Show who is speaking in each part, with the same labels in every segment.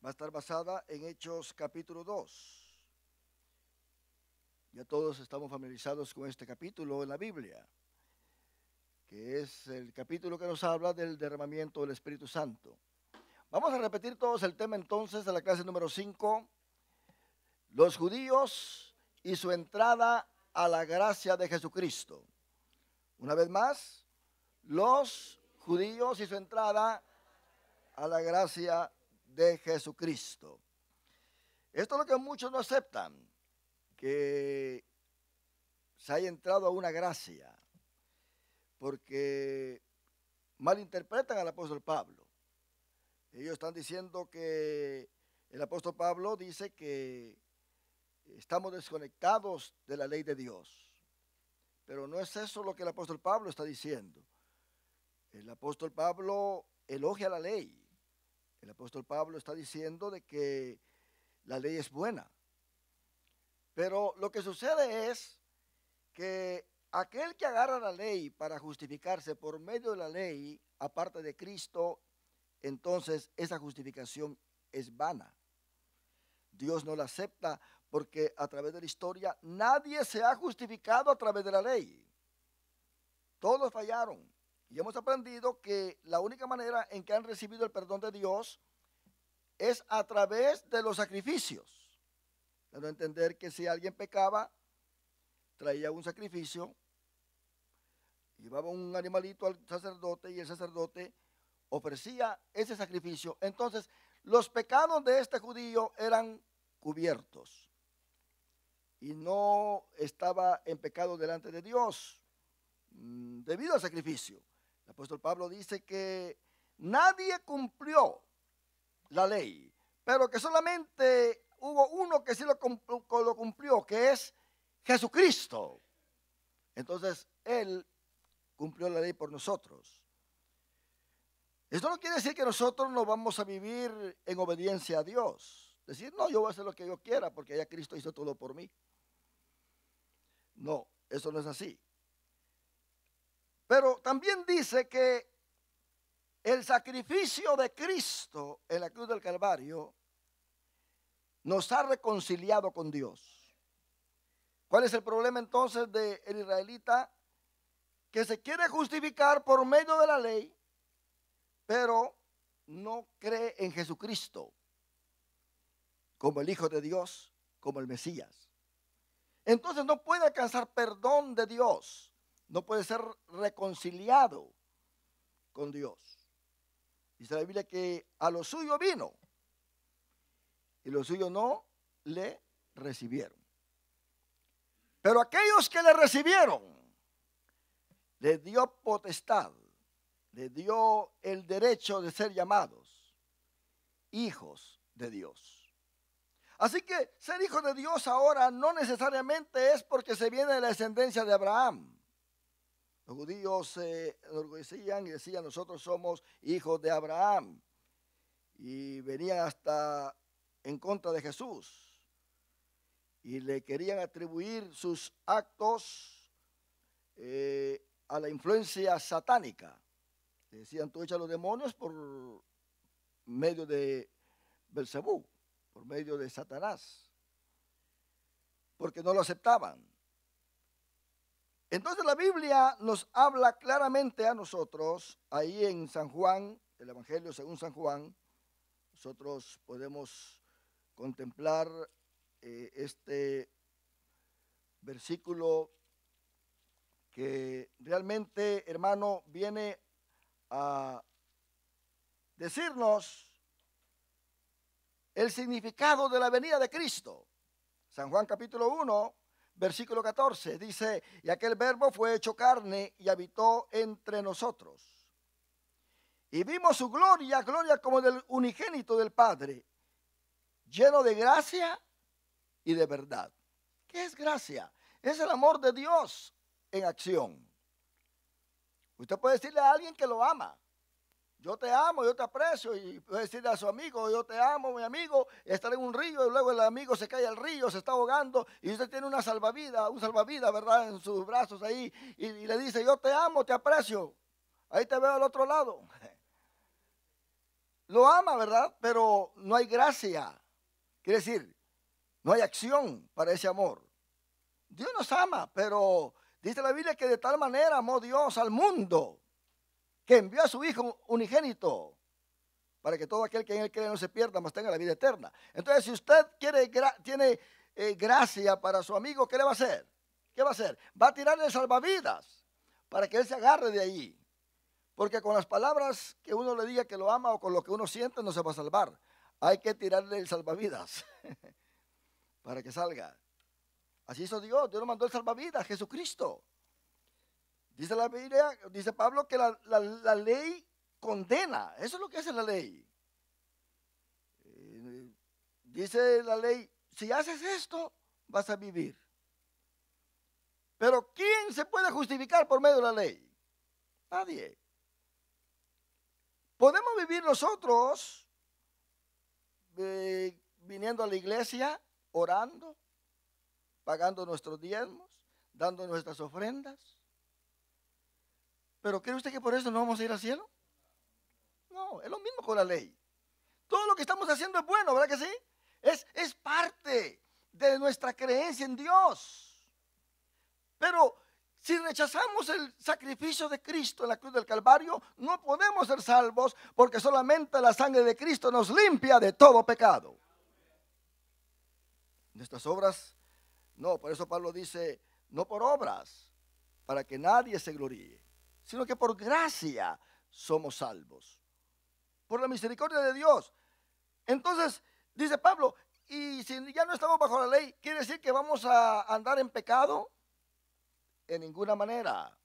Speaker 1: va a estar basada en Hechos capítulo 2. Ya todos estamos familiarizados con este capítulo en la Biblia, que es el capítulo que nos habla del derramamiento del Espíritu Santo. Vamos a repetir todos el tema entonces de la clase número 5, los judíos y su entrada a la gracia de Jesucristo. Una vez más, los judíos y su entrada a la gracia de Jesucristo. Esto es lo que muchos no aceptan, que se haya entrado a una gracia, porque malinterpretan al apóstol Pablo. Ellos están diciendo que el apóstol Pablo dice que estamos desconectados de la ley de Dios. Pero no es eso lo que el apóstol Pablo está diciendo. El apóstol Pablo elogia la ley. El apóstol Pablo está diciendo de que la ley es buena. Pero lo que sucede es que aquel que agarra la ley para justificarse por medio de la ley, aparte de Cristo, entonces esa justificación es vana. Dios no la acepta porque a través de la historia nadie se ha justificado a través de la ley. Todos fallaron. Y hemos aprendido que la única manera en que han recibido el perdón de Dios es a través de los sacrificios. Dando a entender que si alguien pecaba, traía un sacrificio, llevaba un animalito al sacerdote y el sacerdote ofrecía ese sacrificio. Entonces, los pecados de este judío eran cubiertos y no estaba en pecado delante de Dios debido al sacrificio. El apóstol Pablo dice que nadie cumplió la ley, pero que solamente hubo uno que sí lo cumplió, que es Jesucristo. Entonces, Él cumplió la ley por nosotros. Esto no quiere decir que nosotros no vamos a vivir en obediencia a Dios. Decir, no, yo voy a hacer lo que yo quiera porque ya Cristo hizo todo por mí. No, eso no es así. Pero también dice que el sacrificio de Cristo en la cruz del Calvario nos ha reconciliado con Dios. ¿Cuál es el problema entonces del israelita? Que se quiere justificar por medio de la ley, pero no cree en Jesucristo como el Hijo de Dios, como el Mesías. Entonces no puede alcanzar perdón de Dios, no puede ser reconciliado con Dios. Dice la Biblia que a lo suyo vino y los suyos no le recibieron. Pero aquellos que le recibieron, le dio potestad, le dio el derecho de ser llamados hijos de Dios. Así que ser hijo de Dios ahora no necesariamente es porque se viene de la descendencia de Abraham. Los judíos se enorgullecían y decían, nosotros somos hijos de Abraham. Y venían hasta en contra de Jesús. Y le querían atribuir sus actos a la influencia satánica. Le decían, tú echas los demonios por medio de Belcebú, por medio de Satanás, porque no lo aceptaban. Entonces la Biblia nos habla claramente a nosotros, ahí en San Juan, el Evangelio según San Juan, nosotros podemos contemplar este versículo que realmente, hermano, viene a decirnos el significado de la venida de Cristo. San Juan capítulo 1, versículo 14, dice, y aquel verbo fue hecho carne y habitó entre nosotros. Y vimos su gloria, gloria como del unigénito del Padre, lleno de gracia y de verdad. ¿Qué es gracia? Es el amor de Dios en acción. Usted puede decirle a alguien que lo ama. Yo te amo, yo te aprecio, y puede decirle a su amigo, yo te amo, mi amigo, estar en un río y luego el amigo se cae al río, se está ahogando y usted tiene un salvavidas, ¿verdad? En sus brazos ahí y le dice, yo te amo, te aprecio, ahí te veo al otro lado. lo ama, ¿verdad? Pero no hay gracia. Quiere decir, no hay acción para ese amor. Dios nos ama, pero dice la Biblia que de tal manera amó Dios al mundo, que envió a su Hijo unigénito, para que todo aquel que en él cree no se pierda, mas tenga la vida eterna. Entonces, si usted tiene gracia para su amigo, ¿qué le va a hacer? ¿Qué va a hacer? Va a tirarle salvavidas para que él se agarre de allí. Porque con las palabras que uno le diga que lo ama o con lo que uno siente no se va a salvar. Hay que tirarle el salvavidas para que salga. Así hizo Dios. Dios nos mandó el salvavidas, Jesucristo. Dice la Biblia, dice Pablo que la ley condena. Eso es lo que hace la ley. Dice la ley, si haces esto, vas a vivir. Pero ¿quién se puede justificar por medio de la ley? Nadie. Podemos vivir nosotros viniendo a la iglesia, orando, pagando nuestros diezmos, dando nuestras ofrendas. ¿Pero cree usted que por eso no vamos a ir al cielo? No, es lo mismo con la ley. Todo lo que estamos haciendo es bueno, ¿verdad que sí? Es parte de nuestra creencia en Dios. Pero si rechazamos el sacrificio de Cristo en la cruz del Calvario, no podemos ser salvos porque solamente la sangre de Cristo nos limpia de todo pecado. Nuestras obras, no, por eso Pablo dice, no por obras, para que nadie se gloríe, sino que por gracia somos salvos, por la misericordia de Dios. Entonces, dice Pablo, y si ya no estamos bajo la ley, ¿quiere decir que vamos a andar en pecado? En ninguna manera,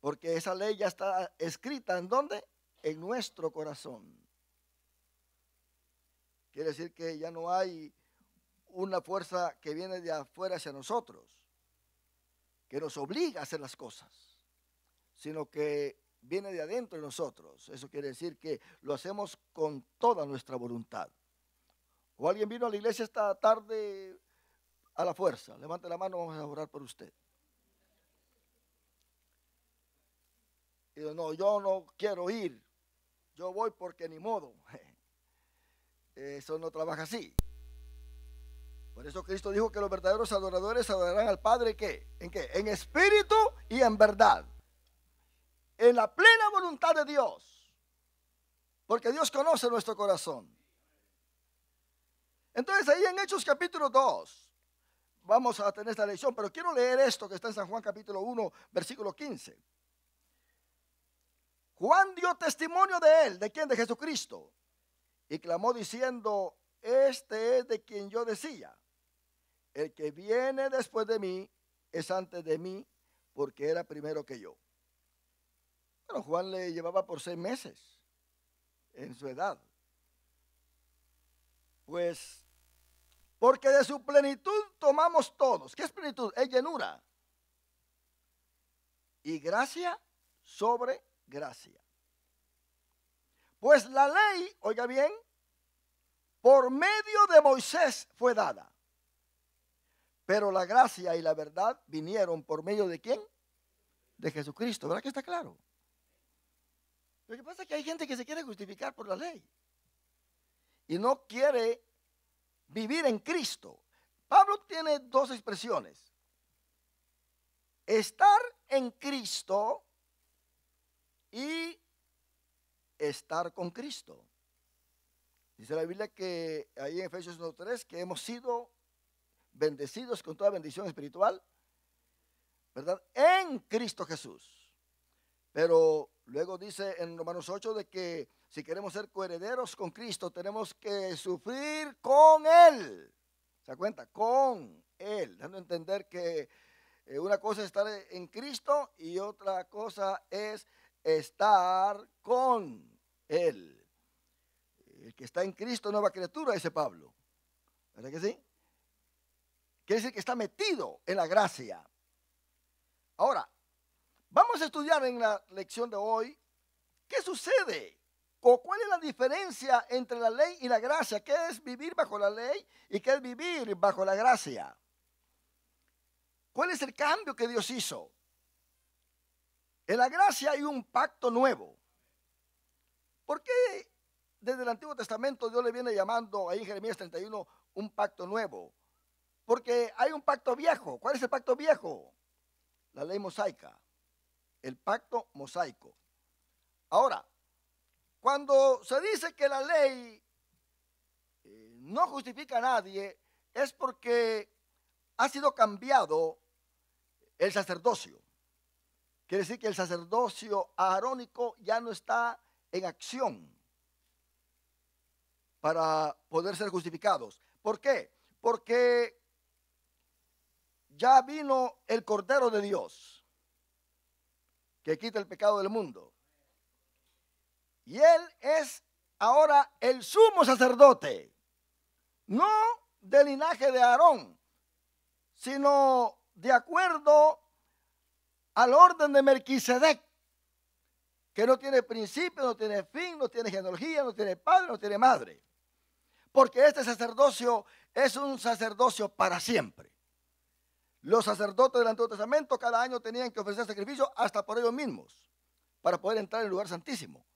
Speaker 1: porque esa ley ya está escrita, ¿en dónde? En nuestro corazón. Quiere decir que ya no hay una fuerza que viene de afuera hacia nosotros, que nos obliga a hacer las cosas, sino que viene de adentro de nosotros. Eso quiere decir que lo hacemos con toda nuestra voluntad. ¿O alguien vino a la iglesia esta tarde a la fuerza? Levante la mano, vamos a orar por usted. Y yo, no, yo no quiero ir, yo voy porque ni modo. Eso no trabaja así. Por eso Cristo dijo que los verdaderos adoradores adorarán al Padre, ¿qué? ¿En qué? En espíritu y en verdad. En la plena voluntad de Dios. Porque Dios conoce nuestro corazón. Entonces ahí en Hechos capítulo 2 vamos a tener esta lección, pero quiero leer esto que está en San Juan capítulo 1, versículo 15. Juan dio testimonio de él, ¿de quién? De Jesucristo. Y clamó diciendo, este es de quien yo decía, el que viene después de mí es antes de mí, porque era primero que yo. Bueno, Juan le llevaba por 6 meses en su edad. Pues, porque de su plenitud tomamos todos. ¿Qué es plenitud? Es llenura. Y gracia sobre gracia. Pues la ley, oiga bien, por medio de Moisés fue dada. Pero la gracia y la verdad vinieron por medio de ¿quién? De Jesucristo. ¿Verdad que está claro? Lo que pasa es que hay gente que se quiere justificar por la ley y no quiere vivir en Cristo. Pablo tiene 2 expresiones. Estar en Cristo y estar con Cristo. Dice la Biblia que ahí en Efesios 1:3 que hemos sido bendecidos con toda bendición espiritual, ¿verdad? En Cristo Jesús. Pero luego dice en Romanos 8 de que si queremos ser coherederos con Cristo, tenemos que sufrir con Él. ¿Se da cuenta? Con Él. Dando a entender que una cosa es estar en Cristo y otra cosa es estar con Él. El que está en Cristo, nueva criatura, dice Pablo. ¿Verdad que sí? Quiere decir que está metido en la gracia. Ahora, vamos a estudiar en la lección de hoy qué sucede o cuál es la diferencia entre la ley y la gracia. ¿Qué es vivir bajo la ley y qué es vivir bajo la gracia? ¿Cuál es el cambio que Dios hizo? En la gracia hay un pacto nuevo. ¿Por qué desde el Antiguo Testamento Dios le viene llamando ahí en Jeremías 31 un pacto nuevo. Porque hay un pacto viejo. ¿Cuál es el pacto viejo? La ley mosaica. El pacto mosaico. Ahora, cuando se dice que la ley no justifica a nadie, es porque ha sido cambiado el sacerdocio. Quiere decir que el sacerdocio arónico ya no está en acción para poder ser justificados. ¿Por qué? Porque ya vino el Cordero de Dios que quita el pecado del mundo. Y Él es ahora el sumo sacerdote, no del linaje de Aarón, sino de acuerdo al orden de Melquisedec, que no tiene principio, no tiene fin, no tiene genealogía, no tiene padre, no tiene madre. Porque este sacerdocio es un sacerdocio para siempre. Los sacerdotes del Antiguo Testamento cada año tenían que ofrecer sacrificio hasta por ellos mismos para poder entrar en el lugar santísimo.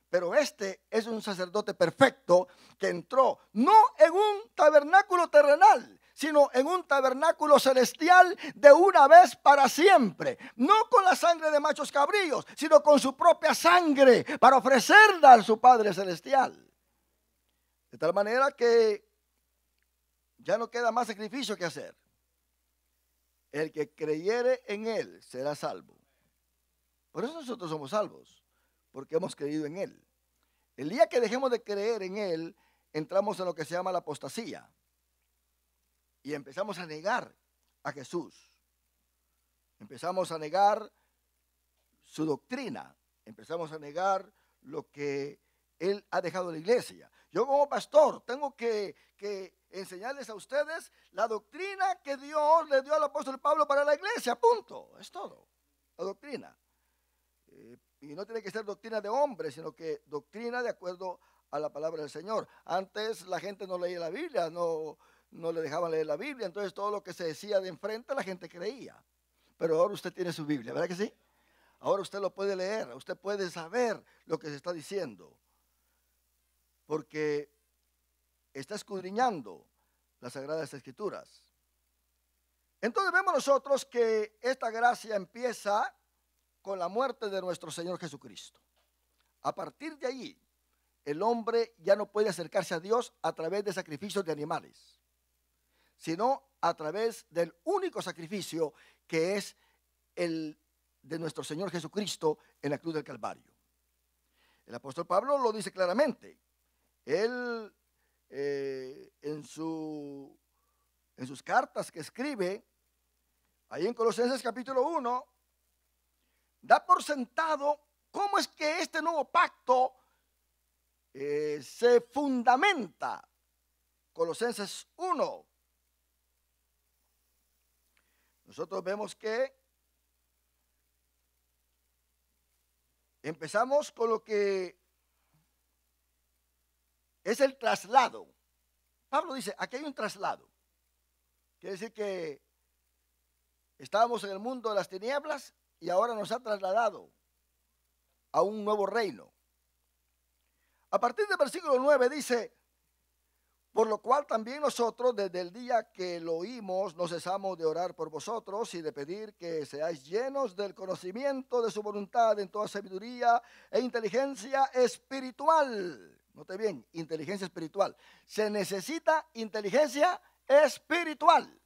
Speaker 1: Pero este es un sacerdote perfecto que entró no en un tabernáculo terrenal, sino en un tabernáculo celestial de una vez para siempre. No con la sangre de machos cabríos, sino con su propia sangre para ofrecerla a su Padre Celestial. De tal manera que ya no queda más sacrificio que hacer. El que creyere en Él será salvo. Por eso nosotros somos salvos, porque hemos creído en Él. El día que dejemos de creer en Él, entramos en lo que se llama la apostasía. Y empezamos a negar a Jesús. Empezamos a negar su doctrina. Empezamos a negar lo que Él ha dejado de la iglesia. Yo como pastor tengo que enseñarles a ustedes la doctrina que Dios le dio al apóstol Pablo para la iglesia. Punto. Es todo. La doctrina. Y no tiene que ser doctrina de hombre, sino que doctrina de acuerdo a la palabra del Señor. Antes la gente no leía la Biblia, no le dejaban leer la Biblia, entonces todo lo que se decía de enfrente la gente creía. Pero ahora usted tiene su Biblia, ¿verdad que sí? Ahora usted lo puede leer, usted puede saber lo que se está diciendo, porque está escudriñando las Sagradas Escrituras. Entonces vemos nosotros que esta gracia empieza con la muerte de nuestro Señor Jesucristo. A partir de ahí, el hombre ya no puede acercarse a Dios a través de sacrificios de animales, sino a través del único sacrificio que es el de nuestro Señor Jesucristo en la cruz del Calvario. El apóstol Pablo lo dice claramente. Él en sus cartas que escribe, ahí en Colosenses capítulo 1, da por sentado cómo es que este nuevo pacto se fundamenta. Colosenses 1. Nosotros vemos que empezamos con lo que es el traslado. Pablo dice, aquí hay un traslado. Quiere decir que estábamos en el mundo de las tinieblas y ahora nos ha trasladado a un nuevo reino. A partir del versículo 9 dice, por lo cual también nosotros desde el día que lo oímos no cesamos de orar por vosotros y de pedir que seáis llenos del conocimiento de su voluntad en toda sabiduría e inteligencia espiritual. Note bien, inteligencia espiritual. Se necesita inteligencia espiritual.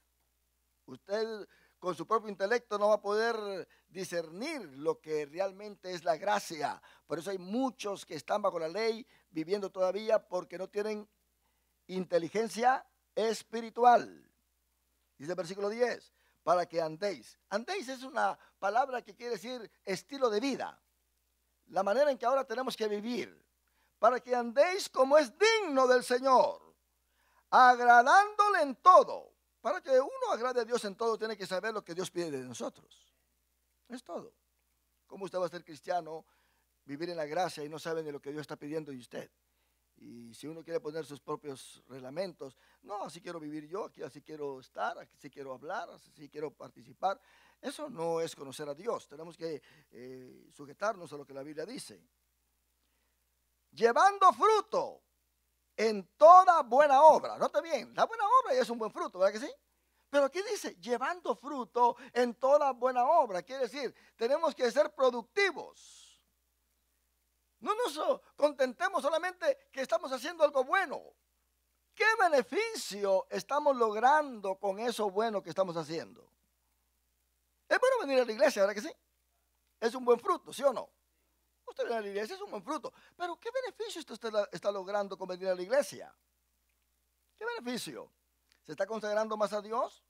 Speaker 1: Usted con su propio intelecto no va a poder discernir lo que realmente es la gracia. Por eso hay muchos que están bajo la ley viviendo todavía porque no tienen inteligencia espiritual. Dice el versículo 10, para que andéis. Andéis es una palabra que quiere decir estilo de vida. La manera en que ahora tenemos que vivir. Para que andéis como es digno del Señor, agradándole en todo. Para que uno agrade a Dios en todo, tiene que saber lo que Dios pide de nosotros. Es todo. ¿Cómo usted va a ser cristiano, vivir en la gracia y no sabe de lo que Dios está pidiendo de usted? Y si uno quiere poner sus propios reglamentos, no, así quiero vivir yo, aquí así quiero estar, así quiero hablar, así quiero participar. Eso no es conocer a Dios. Tenemos que sujetarnos a lo que la Biblia dice. llevando fruto en toda buena obra. Note bien, la buena obra ya es un buen fruto, ¿verdad que sí? Pero aquí dice, llevando fruto en toda buena obra. Quiere decir, tenemos que ser productivos. No nos contentemos solamente que estamos haciendo algo bueno. ¿Qué beneficio estamos logrando con eso bueno que estamos haciendo? Es bueno venir a la iglesia, ¿verdad que sí? Es un buen fruto, ¿sí o no? Usted viene a la iglesia, es un buen fruto. Pero ¿qué beneficio usted está logrando con venir a la iglesia? ¿Qué beneficio? ¿Se está consagrando más a Dios?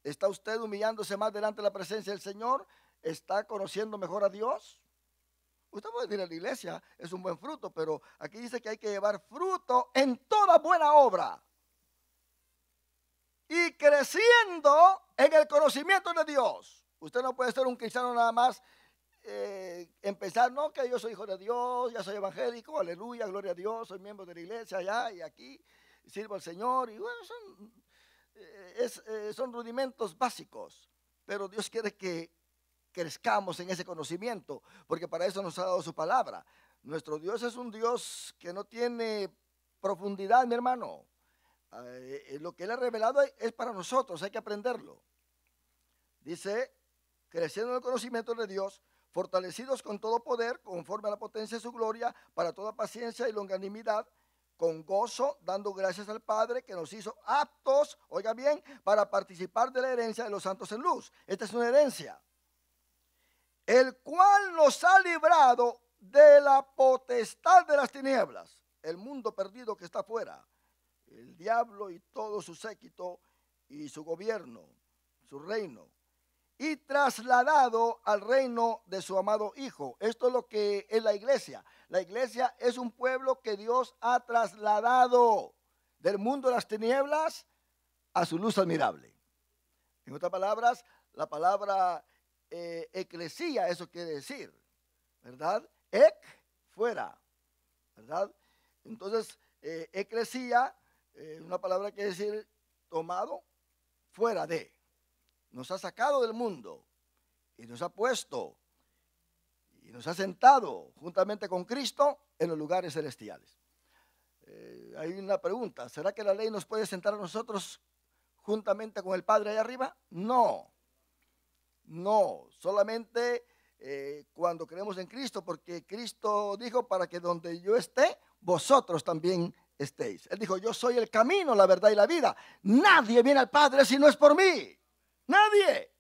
Speaker 1: ¿Está usted humillándose más delante de la presencia del Señor? ¿Está conociendo mejor a Dios? Usted puede venir a la iglesia, es un buen fruto, pero aquí dice que hay que llevar fruto en toda buena obra. Y creciendo en el conocimiento de Dios. Usted no puede ser un cristiano nada más, empezar, no, que yo soy hijo de Dios, ya soy evangélico, aleluya, gloria a Dios, soy miembro de la iglesia allá y aquí, sirvo al Señor. Y bueno, son rudimentos básicos, pero Dios quiere que crezcamos en ese conocimiento, porque para eso nos ha dado su palabra. Nuestro Dios es un Dios que no tiene profundidad, mi hermano. Lo que Él ha revelado es para nosotros, hay que aprenderlo. Dice, creciendo en el conocimiento de Dios, fortalecidos con todo poder, conforme a la potencia de su gloria, para toda paciencia y longanimidad, con gozo, dando gracias al Padre que nos hizo aptos, oiga bien, para participar de la herencia de los santos en luz. Esta es una herencia, el cual nos ha librado de la potestad de las tinieblas, el mundo perdido que está afuera, el diablo y todo su séquito y su gobierno, su reino, y trasladado al reino de su amado Hijo. Esto es lo que es la iglesia. La iglesia es un pueblo que Dios ha trasladado del mundo de las tinieblas a su luz admirable. En otras palabras, la palabra eclesía, eso quiere decir, ¿verdad? Fuera, ¿verdad? Entonces, eclesía, una palabra que quiere decir tomado fuera de. Nos ha sacado del mundo y nos ha puesto y nos ha sentado juntamente con Cristo en los lugares celestiales. Hay una pregunta, ¿será que la ley nos puede sentar a nosotros juntamente con el Padre allá arriba? No, no, solamente cuando creemos en Cristo, porque Cristo dijo, para que donde yo esté, vosotros también estéis. Él dijo, yo soy el camino, la verdad y la vida. Nadie viene al Padre si no es por mí. Nadie.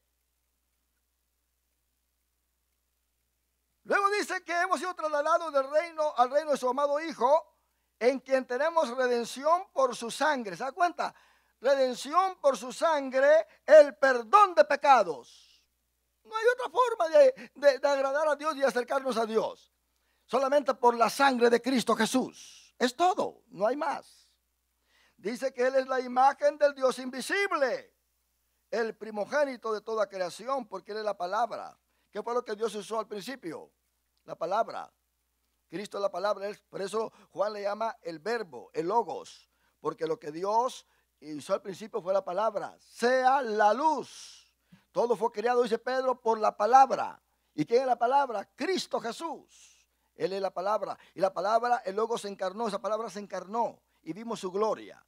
Speaker 1: Luego dice que hemos sido trasladados del reino al reino de su amado Hijo, en quien tenemos redención por su sangre. ¿Se da cuenta? Redención por su sangre, el perdón de pecados. No hay otra forma de agradar a Dios y acercarnos a Dios. Solamente por la sangre de Cristo Jesús. Es todo, no hay más. Dice que Él es la imagen del Dios invisible, el primogénito de toda creación, porque Él es la palabra. ¿Qué fue lo que Dios usó al principio? La palabra. Cristo es la palabra. Por eso Juan le llama el verbo, el logos, porque lo que Dios hizo al principio fue la palabra. Sea la luz. Todo fue creado, dice Pedro, por la palabra. ¿Y quién es la palabra? Cristo Jesús. Él es la palabra. Y la palabra, el logos se encarnó. Esa palabra se encarnó y vimos su gloria.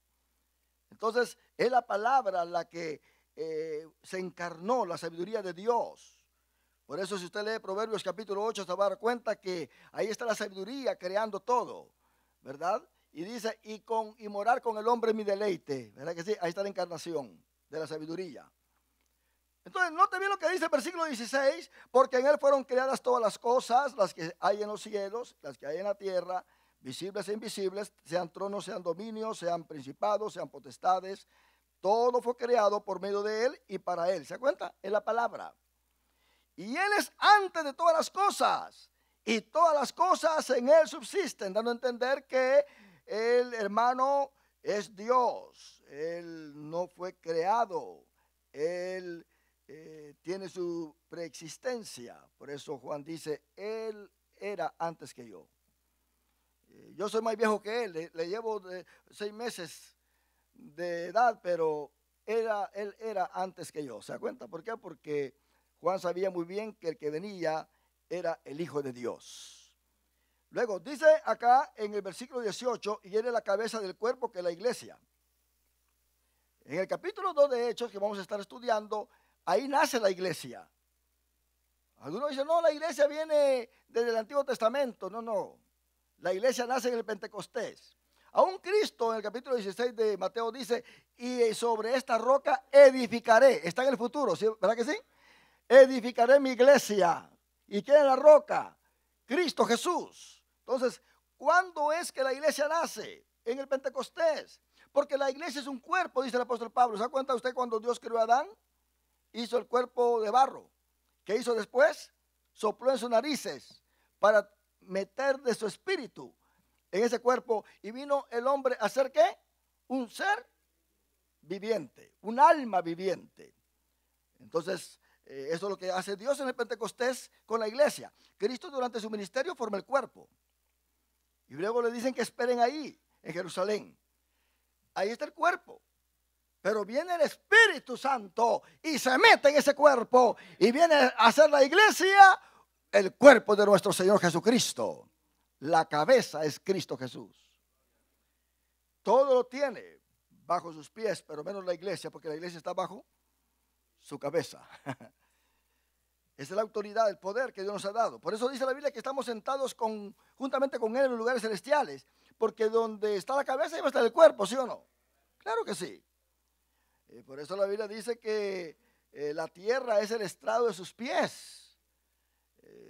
Speaker 1: Entonces, es la palabra la que se encarnó, la sabiduría de Dios. Por eso si usted lee Proverbios capítulo 8 se va a dar cuenta que ahí está la sabiduría creando todo, ¿verdad? Y dice, y morar con el hombre mi deleite, ¿verdad que sí? Ahí está la encarnación de la sabiduría. Entonces, note bien lo que dice el versículo 16, porque en él fueron creadas todas las cosas, las que hay en los cielos, las que hay en la tierra, visibles e invisibles, sean tronos, sean dominios, sean principados, sean potestades. Todo fue creado por medio de Él y para Él. ¿Se da cuenta? Es la palabra. Y Él es antes de todas las cosas. Y todas las cosas en Él subsisten, dando a entender que el hermano es Dios. Él no fue creado. Él tiene su preexistencia. Por eso Juan dice, Él era antes que yo. Yo soy más viejo que Él. Le llevo 6 meses de edad, pero él era antes que yo. ¿Se da cuenta? ¿Por qué? Porque Juan sabía muy bien que el que venía era el Hijo de Dios. Luego dice acá en el versículo 18, y él es la cabeza del cuerpo, que es la iglesia. En el capítulo 2 de Hechos, que vamos a estar estudiando, ahí nace la iglesia. Algunos dicen, no, la iglesia viene desde el Antiguo Testamento. No, no. La iglesia nace en el Pentecostés. Aún Cristo en el capítulo 16 de Mateo dice, y sobre esta roca edificaré. Está en el futuro, ¿sí? ¿Verdad que sí? Edificaré mi iglesia. ¿Y quién es la roca? Cristo Jesús. Entonces, ¿cuándo es que la iglesia nace? En el Pentecostés. Porque la iglesia es un cuerpo, dice el apóstol Pablo. ¿Se da cuenta usted cuando Dios creó a Adán? Hizo el cuerpo de barro. ¿Qué hizo después? Sopló en sus narices para meter de su espíritu en ese cuerpo. Y vino el hombre a ser ¿qué? Un ser viviente, un alma viviente. Entonces, eso es lo que hace Dios en el Pentecostés con la iglesia. Cristo durante su ministerio forma el cuerpo. Y luego le dicen que esperen ahí, en Jerusalén. Ahí está el cuerpo. Pero viene el Espíritu Santo y se mete en ese cuerpo y viene a hacer la iglesia el cuerpo de nuestro Señor Jesucristo. La cabeza es Cristo Jesús. Todo lo tiene bajo sus pies, pero menos la iglesia, porque la iglesia está bajo su cabeza. Esa es la autoridad, el poder que Dios nos ha dado. Por eso dice la Biblia que estamos sentados juntamente con Él en los lugares celestiales, porque donde está la cabeza ahí va a estar el cuerpo, ¿sí o no? Claro que sí. Por eso la Biblia dice que la tierra es el estrado de sus pies.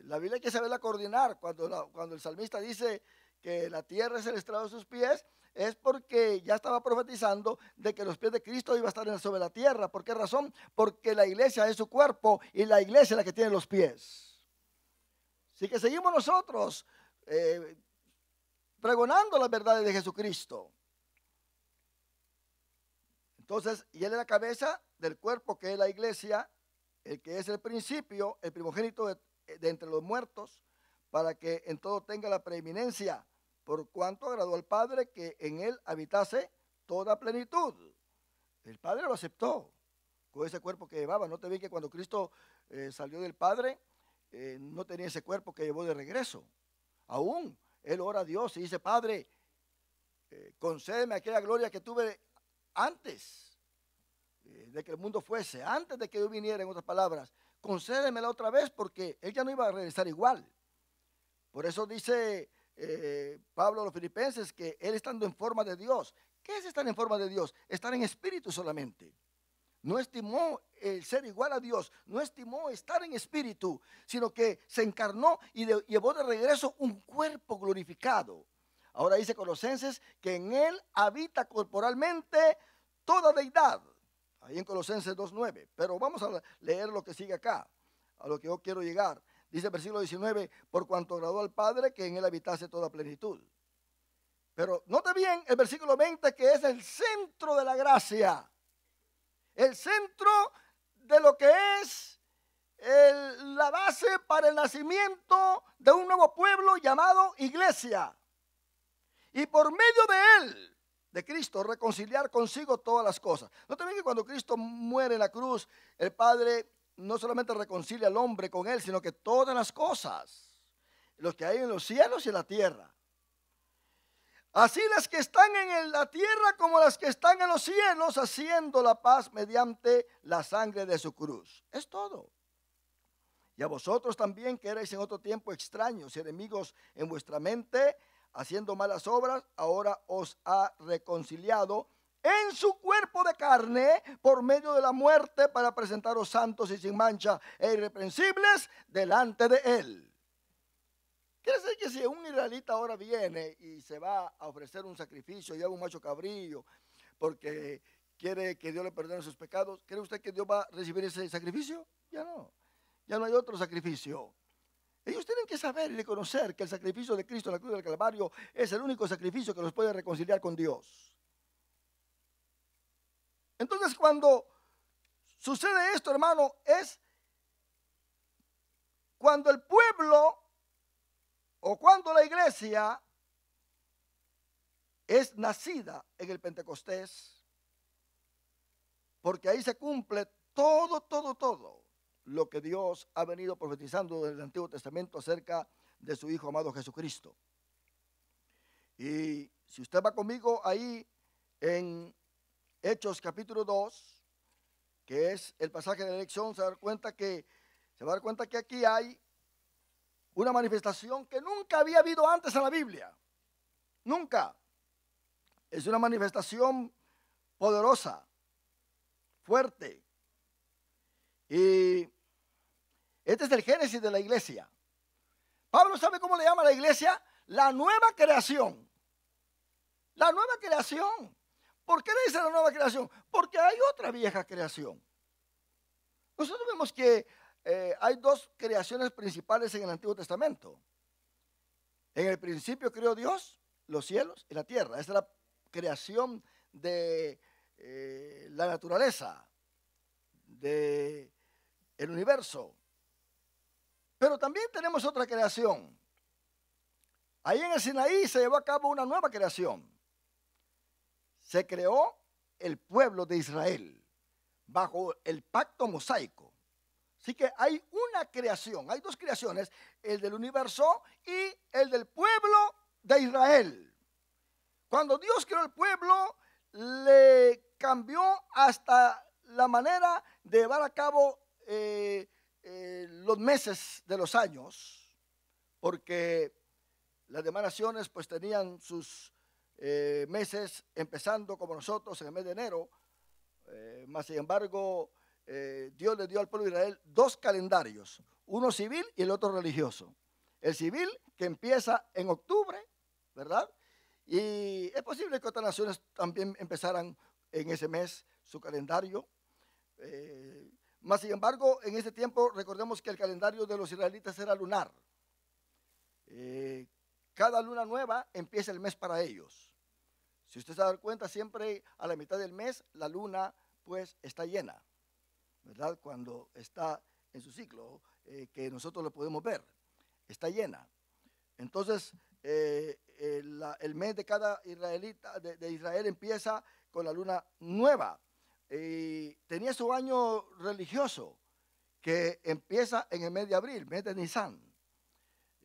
Speaker 1: La Biblia hay que saberla coordinar. Cuando el salmista dice que la tierra es el estrado de sus pies, es porque ya estaba profetizando de que los pies de Cristo iban a estar sobre la tierra. ¿Por qué razón? Porque la iglesia es su cuerpo y la iglesia es la que tiene los pies. Así que seguimos nosotros pregonando las verdades de Jesucristo. Entonces, y Él es la cabeza del cuerpo, que es la iglesia, el que es el principio, el primogénito de entre los muertos, para que en todo tenga la preeminencia, por cuanto agradó al Padre que en Él habitase toda plenitud. El Padre lo aceptó con ese cuerpo que llevaba. No te vi que cuando Cristo salió del Padre, no tenía ese cuerpo que llevó de regreso. Aún Él ora a Dios y dice, Padre, concédeme aquella gloria que tuve antes de que el mundo fuese, antes de que yo viniera, en otras palabras, concédemela otra vez, porque Él ya no iba a regresar igual. Por eso dice Pablo a los filipenses que Él estando en forma de Dios. ¿Qué es estar en forma de Dios? Estar en espíritu solamente. No estimó el ser igual a Dios, no estimó estar en espíritu, sino que se encarnó y llevó de regreso un cuerpo glorificado. Ahora dice Colosenses que en Él habita corporalmente toda deidad. Ahí en Colosenses 2:9. Pero vamos a leer lo que sigue acá, a lo que yo quiero llegar. Dice el versículo 19, por cuanto agradó al Padre que en Él habitase toda plenitud. Pero note bien el versículo 20, que es el centro de la gracia. El centro de lo que es la base para el nacimiento de un nuevo pueblo llamado iglesia. Y por medio de Él, de Cristo, reconciliar consigo todas las cosas. No te ven que cuando Cristo muere en la cruz, el Padre no solamente reconcilia al hombre con Él, sino que todas las cosas, los que hay en los cielos y en la tierra. Así las que están en la tierra como las que están en los cielos, haciendo la paz mediante la sangre de su cruz. Es todo. Y a vosotros también, que erais en otro tiempo extraños y enemigos en vuestra mente, haciendo malas obras, ahora os ha reconciliado en su cuerpo de carne por medio de la muerte, para presentaros santos y sin mancha e irreprensibles delante de Él. Quiere decir que si un israelita ahora viene y se va a ofrecer un sacrificio, lleva un macho cabrillo, porque quiere que Dios le perdone sus pecados, ¿cree usted que Dios va a recibir ese sacrificio? Ya no hay otro sacrificio. Ellos tienen que saber y reconocer que el sacrificio de Cristo en la cruz del Calvario es el único sacrificio que los puede reconciliar con Dios. Entonces, cuando sucede esto, hermano, es cuando el pueblo o cuando la iglesia es nacida en el Pentecostés, porque ahí se cumple todo lo que Dios ha venido profetizando desde el Antiguo Testamento acerca de su Hijo amado Jesucristo. Y si usted va conmigo ahí en Hechos capítulo 2, que es el pasaje de la elección, se va a dar cuenta que aquí hay una manifestación que nunca había habido antes en la Biblia. Nunca. Es una manifestación poderosa, fuerte. Y este es el génesis de la iglesia. Pablo sabe cómo le llama a la iglesia la nueva creación. La nueva creación. ¿Por qué le dice la nueva creación? Porque hay otra vieja creación. Nosotros vemos que hay dos creaciones principales en el Antiguo Testamento. En el principio creó Dios los cielos y la tierra. Esa es la creación de la naturaleza, del universo. Pero también tenemos otra creación. Ahí en el Sinaí se llevó a cabo una nueva creación. Se creó el pueblo de Israel bajo el pacto mosaico. Así que hay una creación, hay dos creaciones, el del universo y el del pueblo de Israel. Cuando Dios creó el pueblo, le cambió hasta la manera de llevar a cabo los meses de los años, porque las demás naciones pues tenían sus meses empezando como nosotros en el mes de enero, mas sin embargo Dios le dio al pueblo de Israel dos calendarios, uno civil y el otro religioso. El civil que empieza en octubre, ¿verdad? Y es posible que otras naciones también empezaran en ese mes su calendario. Mas sin embargo, en ese tiempo recordemos que el calendario de los israelitas era lunar. Cada luna nueva empieza el mes para ellos. Si usted se da cuenta, siempre a la mitad del mes la luna pues está llena, ¿verdad? Cuando está en su ciclo, que nosotros lo podemos ver, está llena. Entonces, el mes de cada israelita de Israel empieza con la luna nueva. Tenía su año religioso que empieza en el mes de abril, mes de Nisan.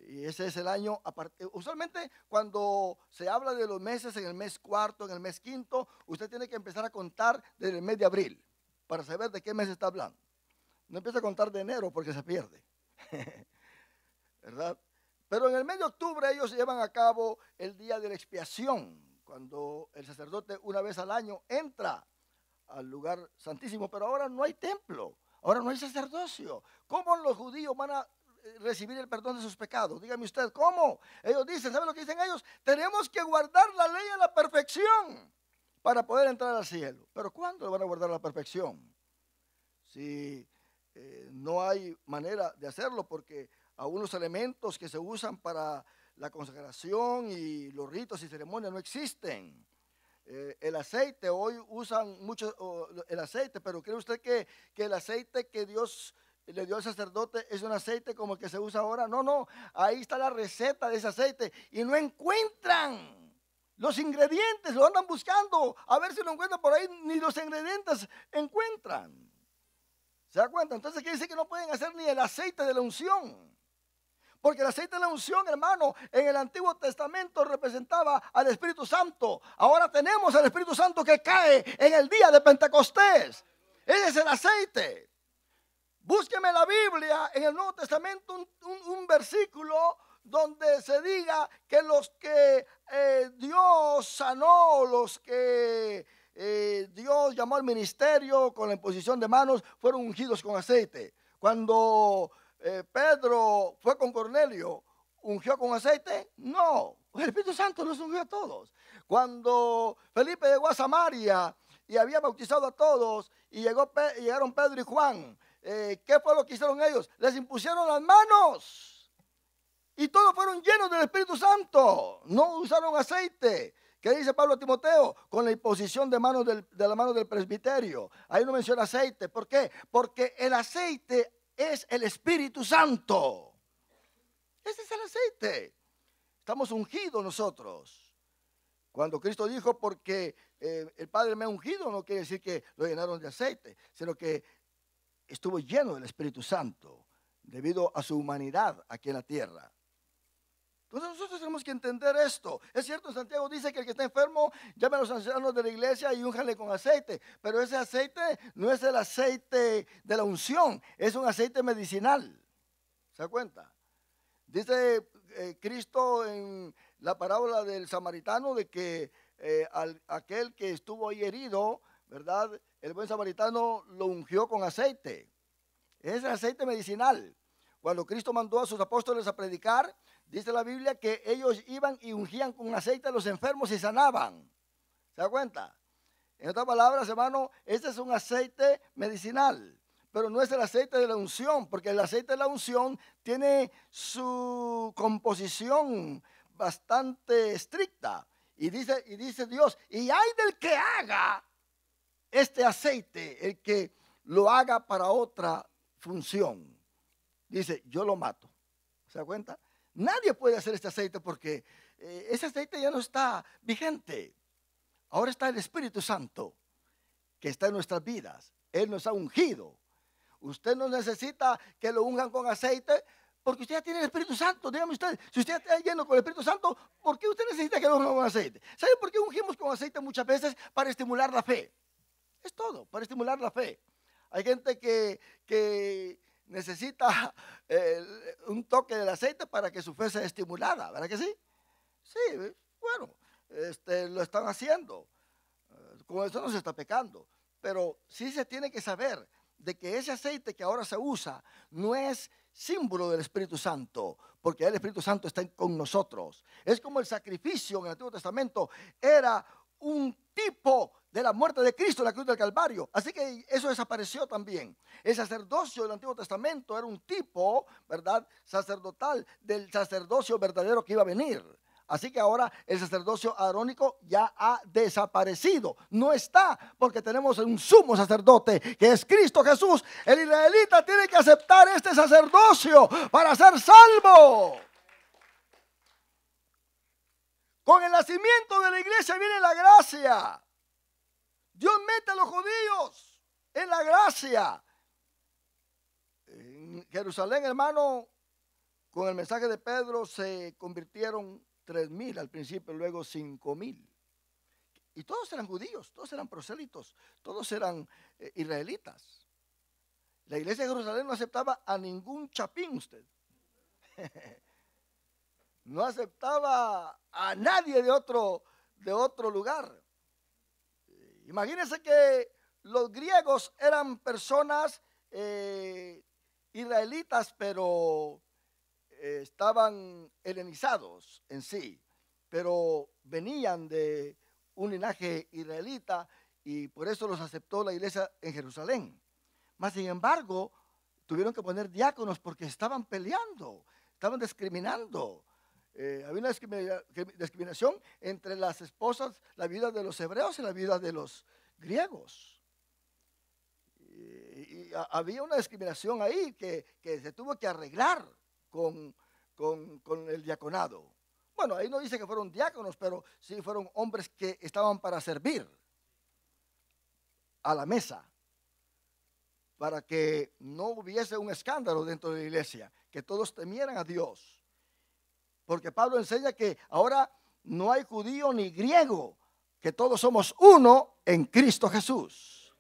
Speaker 1: Y ese es el año, usualmente cuando se habla de los meses en el mes cuarto, en el mes quinto, usted tiene que empezar a contar desde el mes de abril para saber de qué mes está hablando. No empieza a contar de enero porque se pierde, ¿verdad? Pero en el mes de octubre ellos llevan a cabo el día de la expiación, cuando el sacerdote una vez al año entra al lugar santísimo, pero ahora no hay templo, ahora no hay sacerdocio. ¿Cómo los judíos van a recibir el perdón de sus pecados? Dígame usted, ¿cómo? Ellos dicen, ¿saben lo que dicen ellos? Tenemos que guardar la ley a la perfección para poder entrar al cielo. Pero ¿cuándo van a guardar la perfección? Si no hay manera de hacerlo, porque aún los elementos que se usan para la consagración y los ritos y ceremonias no existen. El aceite, hoy usan mucho el aceite, pero ¿cree usted que el aceite que Dios le dio al sacerdote es un aceite como el que se usa ahora? No, no, ahí está la receta de ese aceite y no encuentran los ingredientes, lo andan buscando, a ver si lo encuentran por ahí, ni los ingredientes encuentran. ¿Se da cuenta? Entonces quiere decir que no pueden hacer ni el aceite de la unción. Porque el aceite de la unción, hermano, en el Antiguo Testamento representaba al Espíritu Santo. Ahora tenemos al Espíritu Santo que cae en el día de Pentecostés. Ese es el aceite. Búsqueme la Biblia en el Nuevo Testamento un versículo donde se diga que los que Dios sanó, los que Dios llamó al ministerio con la imposición de manos, fueron ungidos con aceite. Cuando Pedro fue con Cornelio, ¿ungió con aceite? No, el Espíritu Santo los ungió a todos. Cuando Felipe llegó a Samaria y había bautizado a todos y llegaron Pedro y Juan, ¿qué fue lo que hicieron ellos? Les impusieron las manos y todos fueron llenos del Espíritu Santo. No usaron aceite. ¿Qué dice Pablo a Timoteo? Con la imposición de la mano del presbiterio. Ahí no menciona aceite. ¿Por qué? Porque el aceite es el Espíritu Santo. Ese es el aceite. Estamos ungidos nosotros. Cuando Cristo dijo, porque el Padre me ha ungido, no quiere decir que lo llenaron de aceite, sino que estuvo lleno del Espíritu Santo debido a su humanidad aquí en la tierra. Entonces nosotros tenemos que entender esto. Es cierto, Santiago dice que el que está enfermo llame a los ancianos de la iglesia y únjale con aceite. Pero ese aceite no es el aceite de la unción, es un aceite medicinal. ¿Se da cuenta? Dice Cristo en la parábola del samaritano de que aquel que estuvo ahí herido, ¿verdad? El buen samaritano lo ungió con aceite. Es el aceite medicinal. Cuando Cristo mandó a sus apóstoles a predicar, dice la Biblia que ellos iban y ungían con aceite a los enfermos y sanaban. ¿Se da cuenta? En otras palabras, hermano, este es un aceite medicinal, pero no es el aceite de la unción, porque el aceite de la unción tiene su composición bastante estricta. Y dice Dios, y hay del que haga este aceite, el que lo haga para otra función. Dice, yo lo mato. ¿Se da cuenta? Nadie puede hacer este aceite porque ese aceite ya no está vigente. Ahora está el Espíritu Santo que está en nuestras vidas. Él nos ha ungido. Usted no necesita que lo unjan con aceite porque usted ya tiene el Espíritu Santo. Dígame usted, si usted está lleno con el Espíritu Santo, ¿por qué usted necesita que lo unjan con aceite? ¿Sabe por qué ungimos con aceite muchas veces? Para estimular la fe. Es todo, para estimular la fe. Hay gente que necesita un toque del aceite para que su fe sea estimulada, ¿verdad que sí? Sí, bueno, lo están haciendo. Con eso no se está pecando. Pero sí se tiene que saber de que ese aceite que ahora se usa no es símbolo del Espíritu Santo, porque el Espíritu Santo está con nosotros. Es como el sacrificio en el Antiguo Testamento era un tipo de la muerte de Cristo en la cruz del Calvario. Así que eso desapareció también. El sacerdocio del Antiguo Testamento era un tipo, ¿verdad?, sacerdotal del sacerdocio verdadero que iba a venir. Así que ahora el sacerdocio arónico ya ha desaparecido. No está porque tenemos un sumo sacerdote que es Cristo Jesús. El israelita tiene que aceptar este sacerdocio para ser salvo. Con el nacimiento de la iglesia viene la gracia. Dios mete a los judíos en la gracia. En Jerusalén, hermano, con el mensaje de Pedro se convirtieron 3,000 al principio, luego 5,000. Y todos eran judíos, todos eran prosélitos, todos eran israelitas. La iglesia de Jerusalén no aceptaba a ningún chapín usted. No aceptaba a nadie de otro lugar. Imagínense que los griegos eran personas israelitas, pero estaban helenizados en sí, pero venían de un linaje israelita y por eso los aceptó la iglesia en Jerusalén. Mas sin embargo, tuvieron que poner diáconos porque estaban peleando, estaban discriminando. Había una discriminación entre las esposas, la vida de los hebreos y la vida de los griegos. Y había una discriminación ahí que se tuvo que arreglar con el diaconado. Bueno, ahí no dice que fueron diáconos, pero sí fueron hombres que estaban para servir a la mesa, para que no hubiese un escándalo dentro de la iglesia, que todos temieran a Dios. Porque Pablo enseña que ahora no hay judío ni griego, que todos somos uno en Cristo Jesús.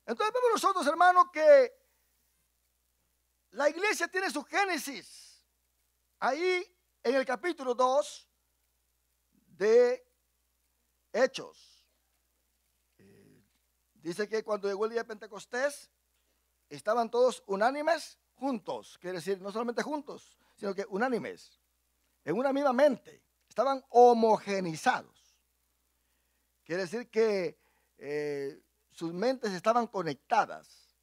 Speaker 1: Entonces vemos nosotros, hermanos, que la iglesia tiene su génesis ahí en el capítulo 2 de Hechos. Dice que cuando llegó el día de Pentecostés, estaban todos unánimes juntos. Quiere decir, no solamente juntos, sino que unánimes, en una misma mente. Estaban homogenizados. Quiere decir que sus mentes estaban conectadas.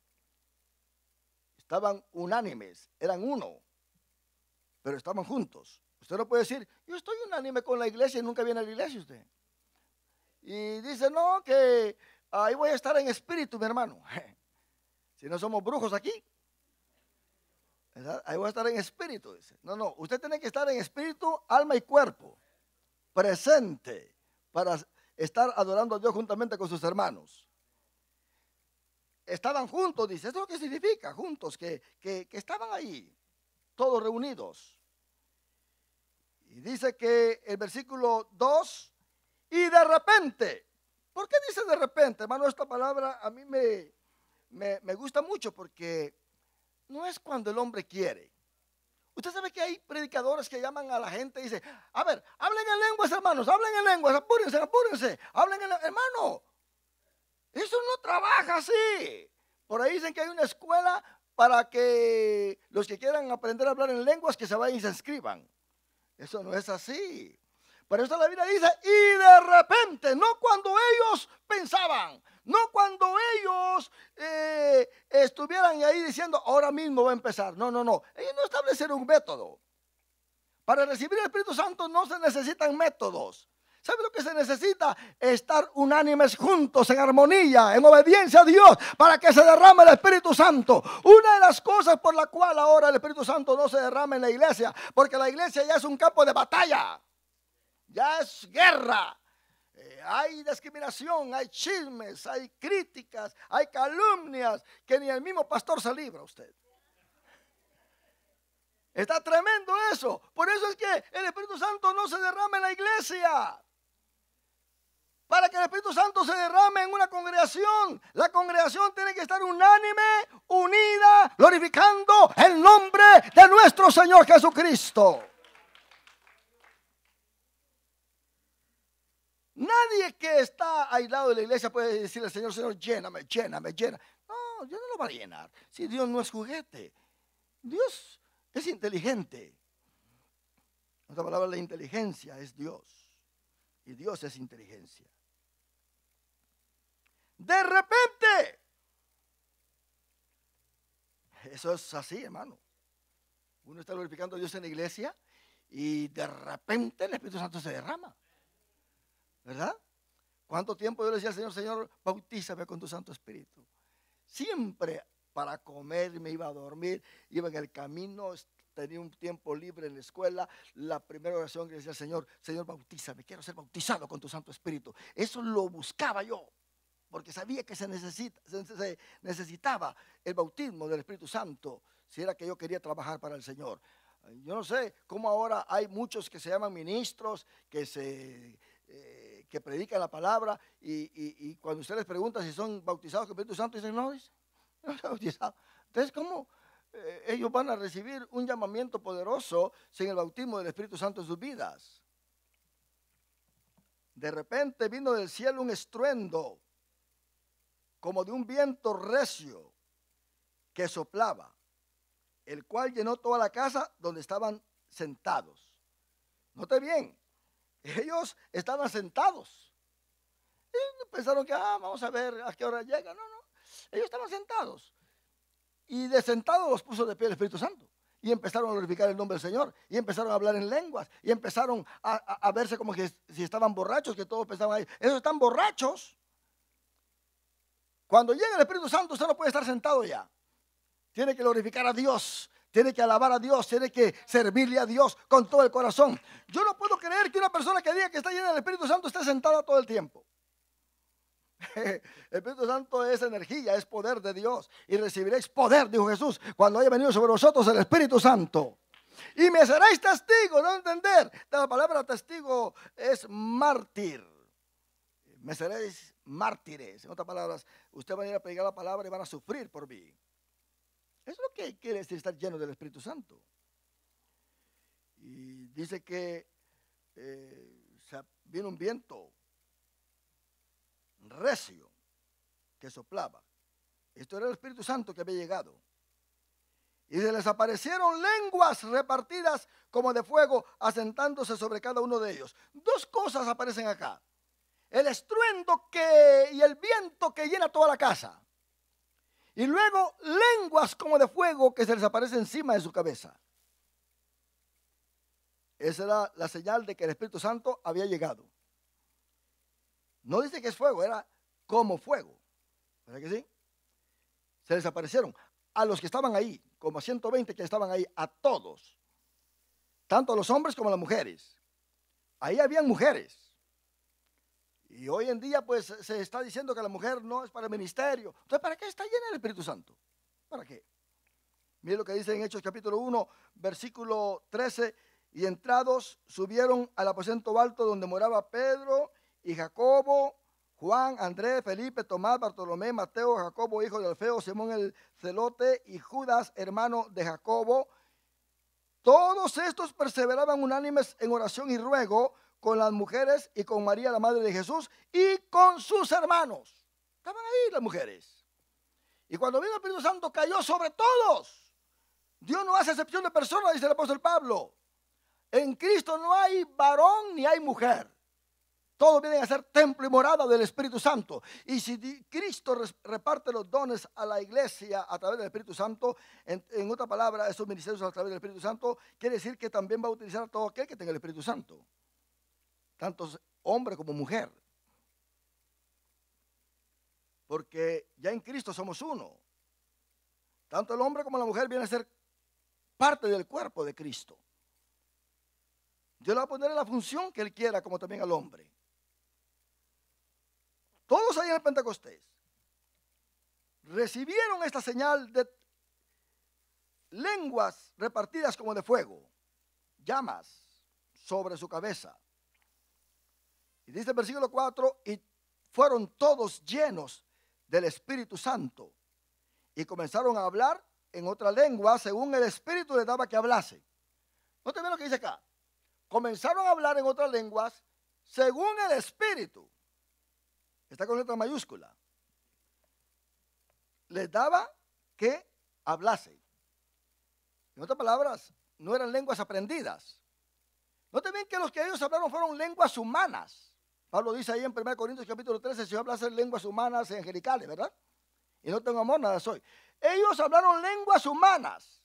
Speaker 1: Estaban unánimes, eran uno, pero estaban juntos. Usted no puede decir, yo estoy unánime con la iglesia y nunca viene a la iglesia usted. Y dice, no, que ahí voy a estar en espíritu, mi hermano. Si no somos brujos aquí, ¿verdad? Ahí voy a estar en espíritu, dice. No, usted tiene que estar en espíritu, alma y cuerpo, presente, para estar adorando a Dios juntamente con sus hermanos. Estaban juntos, dice. ¿Eso es lo que significa? Juntos, que estaban ahí, todos reunidos. Y dice que el versículo 2, y de repente. ¿Por qué dice de repente, hermano? Esta palabra a mí me gusta mucho porque no es cuando el hombre quiere. Usted sabe que hay predicadores que llaman a la gente y dicen, a ver, hablen en lenguas, hermanos, hablen en lenguas, apúrense, apúrense, hablen en hermano. Eso no trabaja así. Por ahí dicen que hay una escuela para que los que quieran aprender a hablar en lenguas que se vayan y se inscriban. Eso no es así. Por eso la Biblia dice, y de repente, no cuando ellos pensaban, no cuando ellos estuvieran ahí diciendo, ahora mismo va a empezar. No, no, no. Ellos no establecieron un método. Para recibir el Espíritu Santo no se necesitan métodos. ¿Sabe lo que se necesita? Estar unánimes juntos, en armonía, en obediencia a Dios, para que se derrame el Espíritu Santo. Una de las cosas por la cual ahora el Espíritu Santo no se derrama en la iglesia, porque la iglesia ya es un campo de batalla. Ya es guerra, hay discriminación, hay chismes, hay críticas, hay calumnias, que ni el mismo pastor se libra usted. Está tremendo eso. Por eso es que el Espíritu Santo no se derrama en la iglesia. Para que el Espíritu Santo se derrame en una congregación, la congregación tiene que estar unánime, unida, glorificando el nombre de nuestro Señor Jesucristo. Nadie que está aislado de la iglesia puede decirle al Señor, Señor, lléname, lléname, lléname. No, Dios no lo va a llenar. Si Dios no es juguete, Dios es inteligente. Otra palabra, la inteligencia es Dios. Y Dios es inteligencia. De repente, eso es así, hermano. Uno está glorificando a Dios en la iglesia y de repente el Espíritu Santo se derrama. ¿Verdad? ¿Cuánto tiempo yo le decía al Señor, Señor, bautízame con tu Santo Espíritu? Siempre para comer me iba a dormir, iba en el camino, tenía un tiempo libre en la escuela. La primera oración que le decía al Señor, Señor, bautízame, quiero ser bautizado con tu Santo Espíritu. Eso lo buscaba yo, porque sabía que se necesitaba el bautismo del Espíritu Santo, si era que yo quería trabajar para el Señor. Yo no sé cómo ahora hay muchos que se llaman ministros, que predican la palabra y cuando usted les pregunta si son bautizados con el Espíritu Santo, dicen, no son bautizados. Entonces, ¿cómo ellos van a recibir un llamamiento poderoso sin el bautismo del Espíritu Santo en sus vidas? De repente vino del cielo un estruendo, como de un viento recio que soplaba, el cual llenó toda la casa donde estaban sentados. Note bien. Ellos estaban sentados. Y pensaron que, vamos a ver a qué hora llega. No, no. Ellos estaban sentados. Y de sentados los puso de pie el Espíritu Santo. Y empezaron a glorificar el nombre del Señor. Y empezaron a hablar en lenguas. Y empezaron a verse como que si estaban borrachos, que todos pensaban ahí. Ellos están borrachos. Cuando llega el Espíritu Santo, usted no puede estar sentado ya. Tiene que glorificar a Dios. Tiene que alabar a Dios, tiene que servirle a Dios con todo el corazón. Yo no puedo creer que una persona que diga que está llena del Espíritu Santo esté sentada todo el tiempo. El Espíritu Santo es energía, es poder de Dios. Y recibiréis poder, dijo Jesús, cuando haya venido sobre vosotros el Espíritu Santo. Y me seréis testigo, ¿no entender? La palabra testigo es mártir. Me seréis mártires. En otras palabras, usted va a ir a predicar la palabra y van a sufrir por mí. Eso es lo que quiere decir estar lleno del Espíritu Santo. Y dice que vino un viento recio que soplaba. Esto era el Espíritu Santo que había llegado. Y se les aparecieron lenguas repartidas como de fuego, asentándose sobre cada uno de ellos. Dos cosas aparecen acá. El estruendo y el viento que llena toda la casa. Y luego lenguas como de fuego que se les aparece encima de su cabeza. Esa era la señal de que el Espíritu Santo había llegado. No dice que es fuego, era como fuego. ¿Verdad que sí? Se les aparecieron a los que estaban ahí, como a 120 que estaban ahí, a todos. Tanto a los hombres como a las mujeres. Ahí habían mujeres. Y hoy en día pues se está diciendo que la mujer no es para el ministerio. Entonces, ¿para qué está llena el Espíritu Santo? ¿Para qué? Mire lo que dice en Hechos capítulo 1, versículo 13 Y entrados subieron al aposento alto donde moraba Pedro y Jacobo, Juan, Andrés, Felipe, Tomás, Bartolomé, Mateo, Jacobo, hijo de Alfeo, Simón el celote y Judas, hermano de Jacobo. Todos estos perseveraban unánimes en oración y ruego con las mujeres y con María, la madre de Jesús, y con sus hermanos. Estaban ahí las mujeres. Y cuando vino el Espíritu Santo cayó sobre todos. Dios no hace excepción de personas, dice el apóstol Pablo. En Cristo no hay varón ni hay mujer. Todos vienen a ser templo y morada del Espíritu Santo. Y si Cristo reparte los dones a la iglesia a través del Espíritu Santo, en otra palabra, esos ministerios a través del Espíritu Santo, quiere decir que también va a utilizar a todo aquel que tenga el Espíritu Santo. Tanto hombre como mujer. Porque ya en Cristo somos uno. Tanto el hombre como la mujer vienen a ser parte del cuerpo de Cristo. Dios le va a poner en la función que Él quiera, como también al hombre. Todos ahí en el Pentecostés recibieron esta señal de lenguas repartidas como de fuego, llamas sobre su cabeza. Y dice el versículo 4, y fueron todos llenos del Espíritu Santo y comenzaron a hablar en otra lengua según el Espíritu les daba que hablase. ¿No te ves lo que dice acá? Comenzaron a hablar en otras lenguas según el Espíritu. Está con letra mayúscula. Les daba que hablase. En otras palabras, no eran lenguas aprendidas. No te ven que los que ellos hablaron fueron lenguas humanas. Pablo dice ahí en 1 Corintios capítulo 13, si yo hablase lenguas humanas y angelicales, ¿verdad? Y no tengo amor, nada soy. Ellos hablaron lenguas humanas.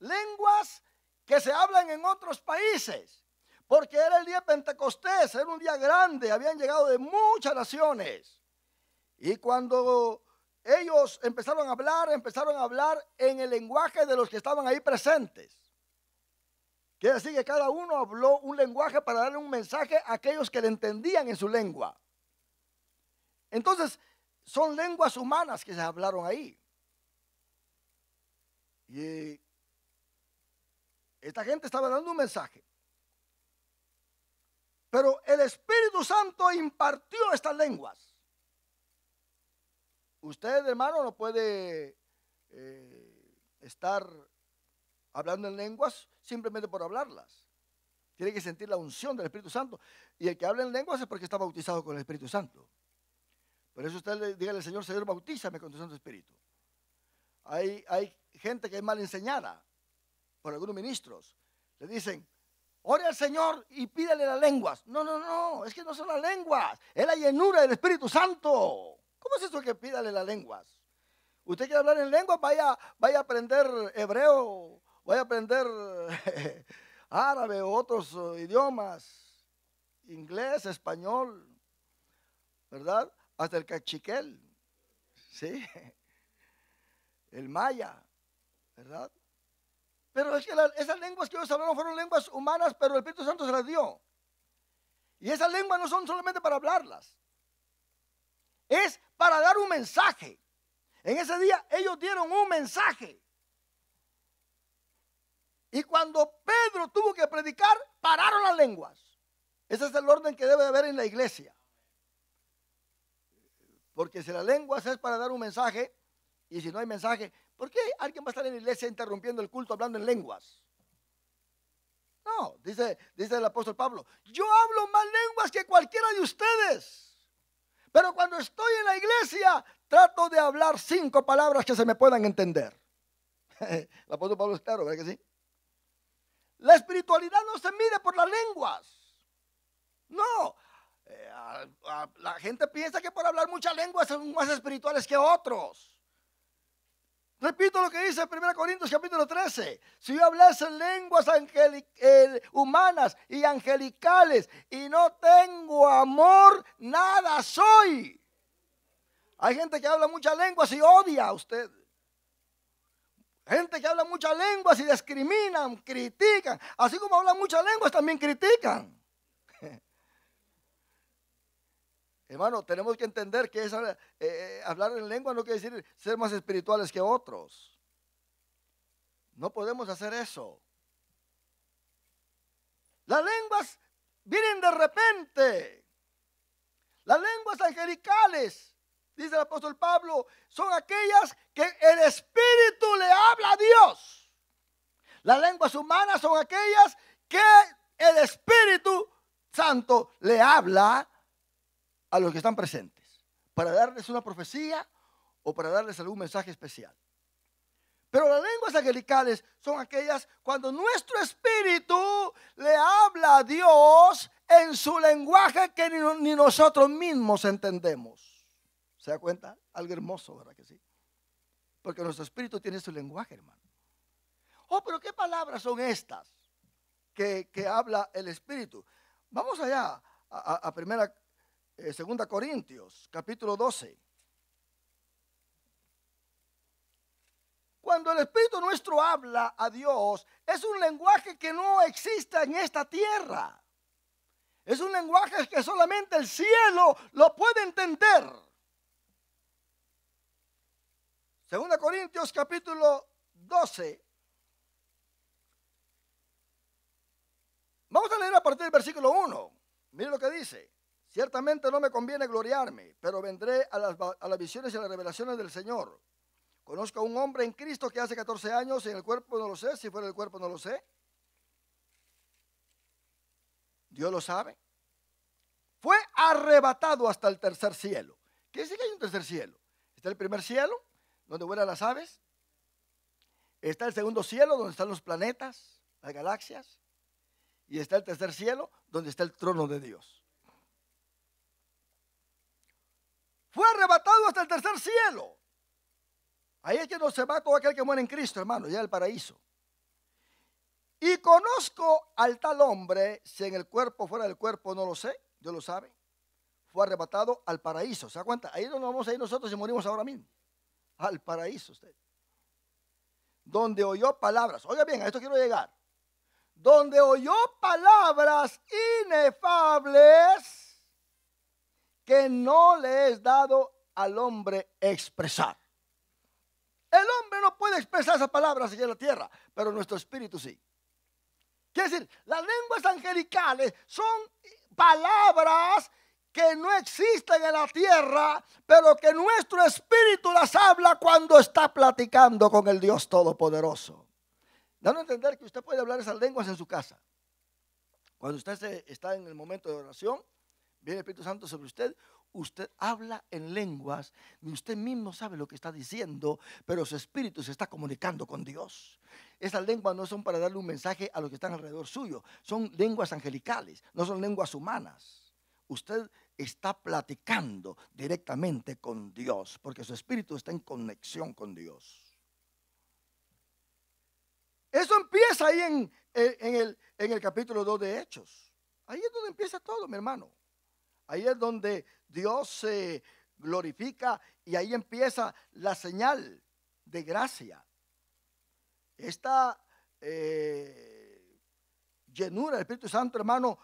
Speaker 1: Lenguas que se hablan en otros países. Porque era el día de Pentecostés, era un día grande, habían llegado de muchas naciones. Y cuando ellos empezaron a hablar en el lenguaje de los que estaban ahí presentes. Quiere decir que cada uno habló un lenguaje para darle un mensaje a aquellos que le entendían en su lengua. Entonces, son lenguas humanas que se hablaron ahí. Y esta gente estaba dando un mensaje. Pero el Espíritu Santo impartió estas lenguas. Usted, hermano, no puede estar hablando en lenguas simplemente por hablarlas. Tiene que sentir la unción del Espíritu Santo. Y el que habla en lenguas es porque está bautizado con el Espíritu Santo. Por eso usted le diga al Señor, Señor, bautízame con tu Santo Espíritu. Hay gente que es mal enseñada por algunos ministros. Le dicen, ore al Señor y pídale las lenguas. No, es que no son las lenguas, es la llenura del Espíritu Santo. ¿Cómo es eso que pídale las lenguas? Usted quiere hablar en lenguas, vaya a aprender hebreo, vaya a aprender árabe o otros idiomas, inglés, español, ¿verdad? Hasta el cachiquel, ¿sí? El maya, ¿verdad? Pero es que esas lenguas que ellos hablaron fueron lenguas humanas, pero el Espíritu Santo se las dio. Y esas lenguas no son solamente para hablarlas. Es para dar un mensaje. En ese día ellos dieron un mensaje. Y cuando Pedro tuvo que predicar, pararon las lenguas. Ese es el orden que debe de haber en la iglesia. Porque si las lenguas es para dar un mensaje, y si no hay mensaje, ¿por qué alguien va a estar en la iglesia interrumpiendo el culto hablando en lenguas? No, dice el apóstol Pablo, yo hablo más lenguas que cualquiera de ustedes. Pero cuando estoy en la iglesia, trato de hablar 5 palabras que se me puedan entender. El apóstol Pablo es claro, ¿verdad que sí? La espiritualidad no se mide por las lenguas. No. La gente piensa que por hablar muchas lenguas son más espirituales que otros. Repito lo que dice 1 Corintios capítulo 13. Si yo hablase lenguas humanas y angelicales y no tengo amor, nada soy. Hay gente que habla muchas lenguas y odia a usted. Gente que habla muchas lenguas y discriminan, critican. Así como hablan muchas lenguas, también critican. Hermano, tenemos que entender que hablar en lengua no quiere decir ser más espirituales que otros. No podemos hacer eso. Las lenguas vienen de repente. Las lenguas angelicales, dice el apóstol Pablo, son aquellas que el Espíritu le habla a Dios. Las lenguas humanas son aquellas que el Espíritu Santo le habla a los que están presentes, para darles una profecía o para darles algún mensaje especial. Pero las lenguas angelicales son aquellas cuando nuestro espíritu le habla a Dios en su lenguaje que ni nosotros mismos entendemos. ¿Se da cuenta? Algo hermoso, ¿verdad que sí? Porque nuestro espíritu tiene su lenguaje, hermano. Oh, pero ¿qué palabras son estas que habla el espíritu? Vamos allá a segunda Corintios, capítulo 12. Cuando el Espíritu nuestro habla a Dios, es un lenguaje que no existe en esta tierra. Es un lenguaje que solamente el cielo lo puede entender. Segunda Corintios capítulo 12. Vamos a leer a partir del versículo 1. Mire lo que dice. Ciertamente no me conviene gloriarme, pero vendré a las visiones y a las revelaciones del Señor. Conozco a un hombre en Cristo que hace 14 años, en el cuerpo no lo sé, si fuera el cuerpo no lo sé. Dios lo sabe. Fue arrebatado hasta el tercer cielo. ¿Qué dice que hay un tercer cielo? Está el primer cielo, donde vuelan las aves. Está el segundo cielo, donde están los planetas, las galaxias. Y está el tercer cielo, donde está el trono de Dios. Fue arrebatado hasta el tercer cielo. Ahí es que no se va todo aquel que muere en Cristo, hermano, ya el paraíso. Y conozco al tal hombre, si en el cuerpo, fuera del cuerpo, no lo sé, Dios lo sabe. Fue arrebatado al paraíso. ¿Se da cuenta? Ahí es donde vamos a ir nosotros si morimos ahora mismo. Al paraíso usted. Donde oyó palabras. Oiga bien, a esto quiero llegar. Donde oyó palabras inefables que no le es dado al hombre expresar. El hombre no puede expresar esas palabras aquí en la tierra, pero nuestro espíritu sí. Quiere decir, las lenguas angelicales son palabras que no existen en la tierra, pero que nuestro espíritu las habla cuando está platicando con el Dios Todopoderoso. Dando a entender que usted puede hablar esas lenguas en su casa. Cuando usted está en el momento de oración, viene el Espíritu Santo sobre usted. Usted habla en lenguas, ni usted mismo sabe lo que está diciendo, pero su espíritu se está comunicando con Dios. Esas lenguas no son para darle un mensaje a los que están alrededor suyo, son lenguas angelicales, no son lenguas humanas. Usted está platicando directamente con Dios, porque su espíritu está en conexión con Dios. Eso empieza ahí en el capítulo 2 de Hechos. Ahí es donde empieza todo, mi hermano. Ahí es donde Dios se glorifica y ahí empieza la señal de gracia. Esta llenura del Espíritu Santo, hermano,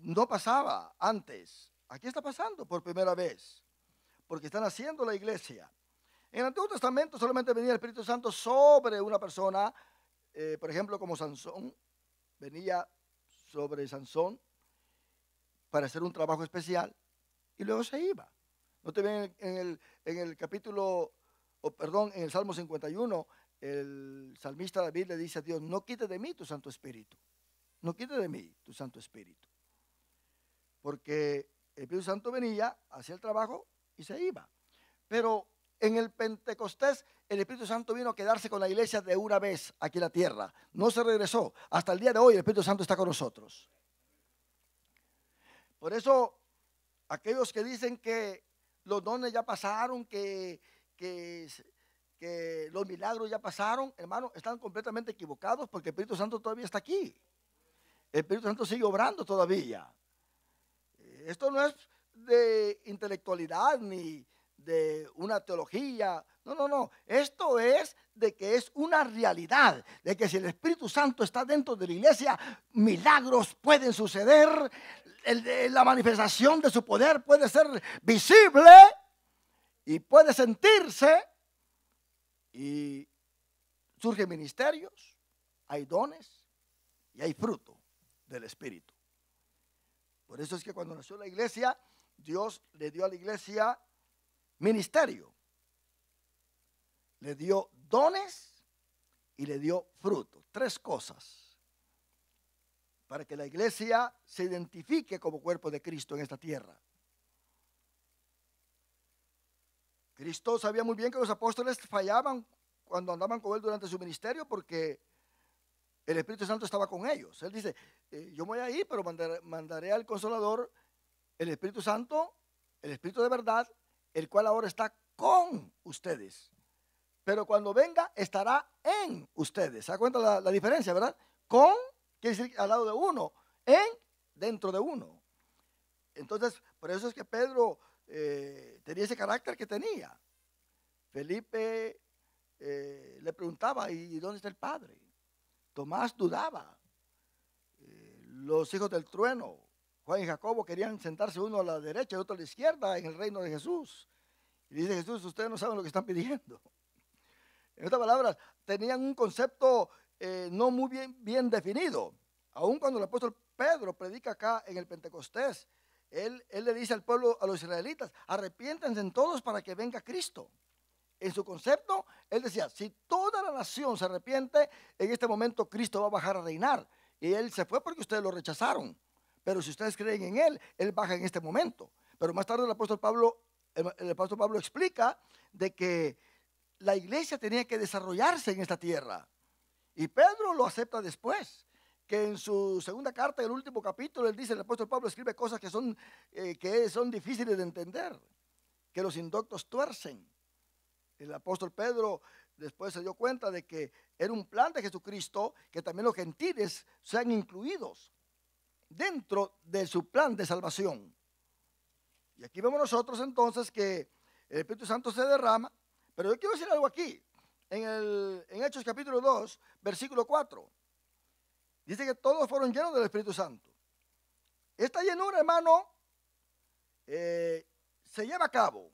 Speaker 1: no pasaba antes. Aquí está pasando por primera vez, porque están haciendo la iglesia. En el Antiguo Testamento solamente venía el Espíritu Santo sobre una persona, por ejemplo, como Sansón, venía sobre Sansón para hacer un trabajo especial y luego se iba. No te ven en el capítulo, en el Salmo 51, el salmista David le dice a Dios: no quites de mí tu Santo Espíritu, no quites de mí tu Santo Espíritu, porque el Espíritu Santo venía, hacía el trabajo y se iba. Pero en el Pentecostés el Espíritu Santo vino a quedarse con la iglesia de una vez aquí en la tierra, no se regresó. Hasta el día de hoy el Espíritu Santo está con nosotros. Por eso aquellos que dicen que los dones ya pasaron, que los milagros ya pasaron, hermano, están completamente equivocados, porque el Espíritu Santo todavía está aquí. El Espíritu Santo sigue obrando todavía. Esto no es de intelectualidad ni de una teología. No. Esto es de que es una realidad, de que si el Espíritu Santo está dentro de la iglesia, milagros pueden suceder. La manifestación de su poder puede ser visible y puede sentirse, y surgen ministerios, hay dones y hay fruto del Espíritu. Por eso es que cuando nació la iglesia, Dios le dio a la iglesia ministerio, le dio dones y le dio fruto. 3 cosas para que la iglesia se identifique como cuerpo de Cristo en esta tierra. Cristo sabía muy bien que los apóstoles fallaban cuando andaban con él durante su ministerio, porque el Espíritu Santo estaba con ellos. Él dice, yo voy a ir, pero mandaré al Consolador, el Espíritu Santo, el Espíritu de verdad, el cual ahora está con ustedes. Pero cuando venga, estará en ustedes. ¿Se da cuenta la diferencia, verdad? Con, quiere decir al lado de uno, en, dentro de uno. Entonces, por eso es que Pedro tenía ese carácter que tenía. Felipe le preguntaba, ¿y dónde está el Padre? Tomás dudaba. Los hijos del trueno, Juan y Jacobo, querían sentarse uno a la derecha y otro a la izquierda en el reino de Jesús. Y dice Jesús, ustedes no saben lo que están pidiendo. En otras palabras, tenían un concepto no muy bien definido. Aun cuando el apóstol Pedro predica acá en el Pentecostés, él le dice al pueblo, a los israelitas, arrepiéntanse todos para que venga Cristo. En su concepto, él decía, si toda la nación se arrepiente, en este momento Cristo va a bajar a reinar. Y él se fue porque ustedes lo rechazaron. Pero si ustedes creen en él baja en este momento. Pero más tarde el apóstol Pablo explica de que la iglesia tenía que desarrollarse en esta tierra. Y Pedro lo acepta después, que en su segunda carta, en el último capítulo, él dice, el apóstol Pablo escribe cosas que son difíciles de entender, que los indoctos tuercen. El apóstol Pedro después se dio cuenta de que era un plan de Jesucristo, que también los gentiles sean incluidos dentro de su plan de salvación. Y aquí vemos nosotros entonces que el Espíritu Santo se derrama. Pero yo quiero decir algo aquí, en Hechos capítulo 2, versículo 4. Dice que todos fueron llenos del Espíritu Santo. Esta llenura, hermano, se lleva a cabo,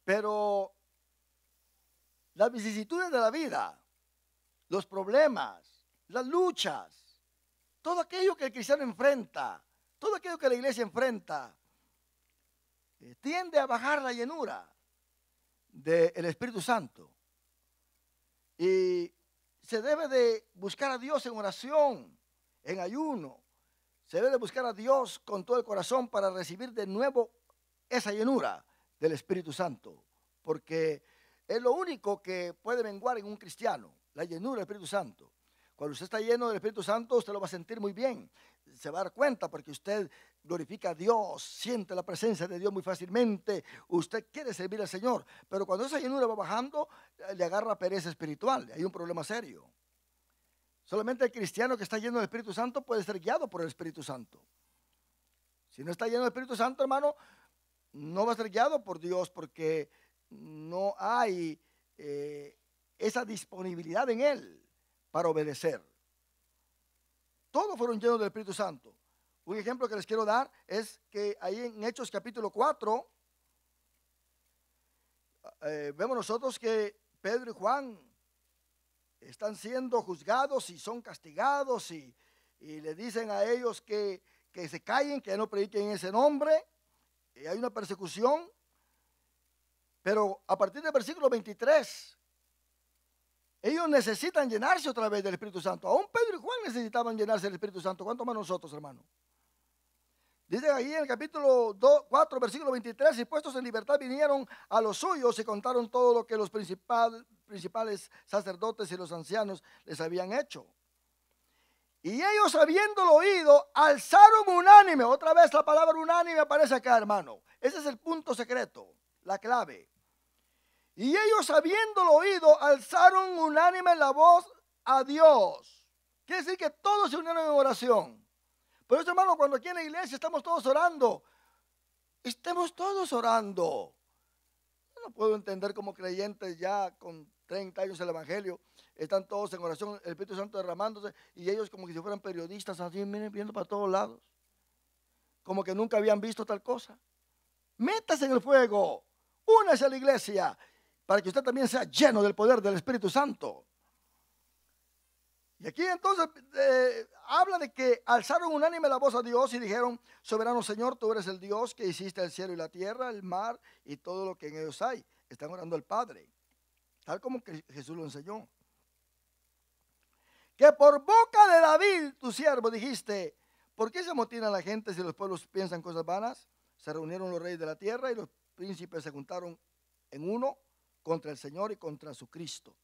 Speaker 1: pero las vicisitudes de la vida, los problemas, las luchas, todo aquello que el cristiano enfrenta, todo aquello que la iglesia enfrenta, tiende a bajar la llenura del Espíritu Santo. Y se debe de buscar a Dios en oración, en ayuno. Se debe de buscar a Dios con todo el corazón para recibir de nuevo esa llenura del Espíritu Santo, porque es lo único que puede menguar en un cristiano, la llenura del Espíritu Santo. Cuando usted está lleno del Espíritu Santo, usted lo va a sentir muy bien. Se va a dar cuenta porque usted glorifica a Dios, siente la presencia de Dios muy fácilmente. Usted quiere servir al Señor. Pero cuando esa llenura va bajando, le agarra pereza espiritual. Hay un problema serio. Solamente el cristiano que está lleno del Espíritu Santo puede ser guiado por el Espíritu Santo. Si no está lleno del Espíritu Santo, hermano, no va a ser guiado por Dios, porque no hay esa disponibilidad en él para obedecer. Todos fueron llenos del Espíritu Santo. Un ejemplo que les quiero dar es que ahí en Hechos capítulo 4, vemos nosotros que Pedro y Juan están siendo juzgados y son castigados, y le dicen a ellos que se callen, que no prediquen ese nombre. Y hay una persecución. Pero a partir del versículo 23, ellos necesitan llenarse otra vez del Espíritu Santo. Aún Pedro y Juan necesitaban llenarse del Espíritu Santo. ¿Cuánto más nosotros, hermano? Dice ahí en el capítulo 4, versículo 23, y puestos en libertad vinieron a los suyos y contaron todo lo que los principales sacerdotes y los ancianos les habían hecho. Y ellos, habiéndolo oído, alzaron unánime. Otra vez la palabra unánime aparece acá, hermano. Ese es el punto secreto, la clave. Y ellos, habiéndolo oído, alzaron unánime la voz a Dios. Quiere decir que todos se unieron en oración. Por eso, hermano, cuando aquí en la iglesia estamos todos orando, estemos todos orando. Yo no puedo entender como creyentes ya con 30 años del Evangelio, están todos en oración, el Espíritu Santo derramándose, y ellos como que si fueran periodistas, así, miren, viendo para todos lados, como que nunca habían visto tal cosa. Métase en el fuego, únase a la iglesia, para que usted también sea lleno del poder del Espíritu Santo. Y aquí entonces habla de que alzaron unánime la voz a Dios y dijeron: soberano Señor, tú eres el Dios que hiciste el cielo y la tierra, el mar y todo lo que en ellos hay. Están orando al Padre, tal como que Jesús lo enseñó. Que por boca de David, tu siervo, dijiste: ¿por qué se amotina la gente si los pueblos piensan cosas vanas? Se reunieron los reyes de la tierra y los príncipes se juntaron en uno contra el Señor y contra su Cristo.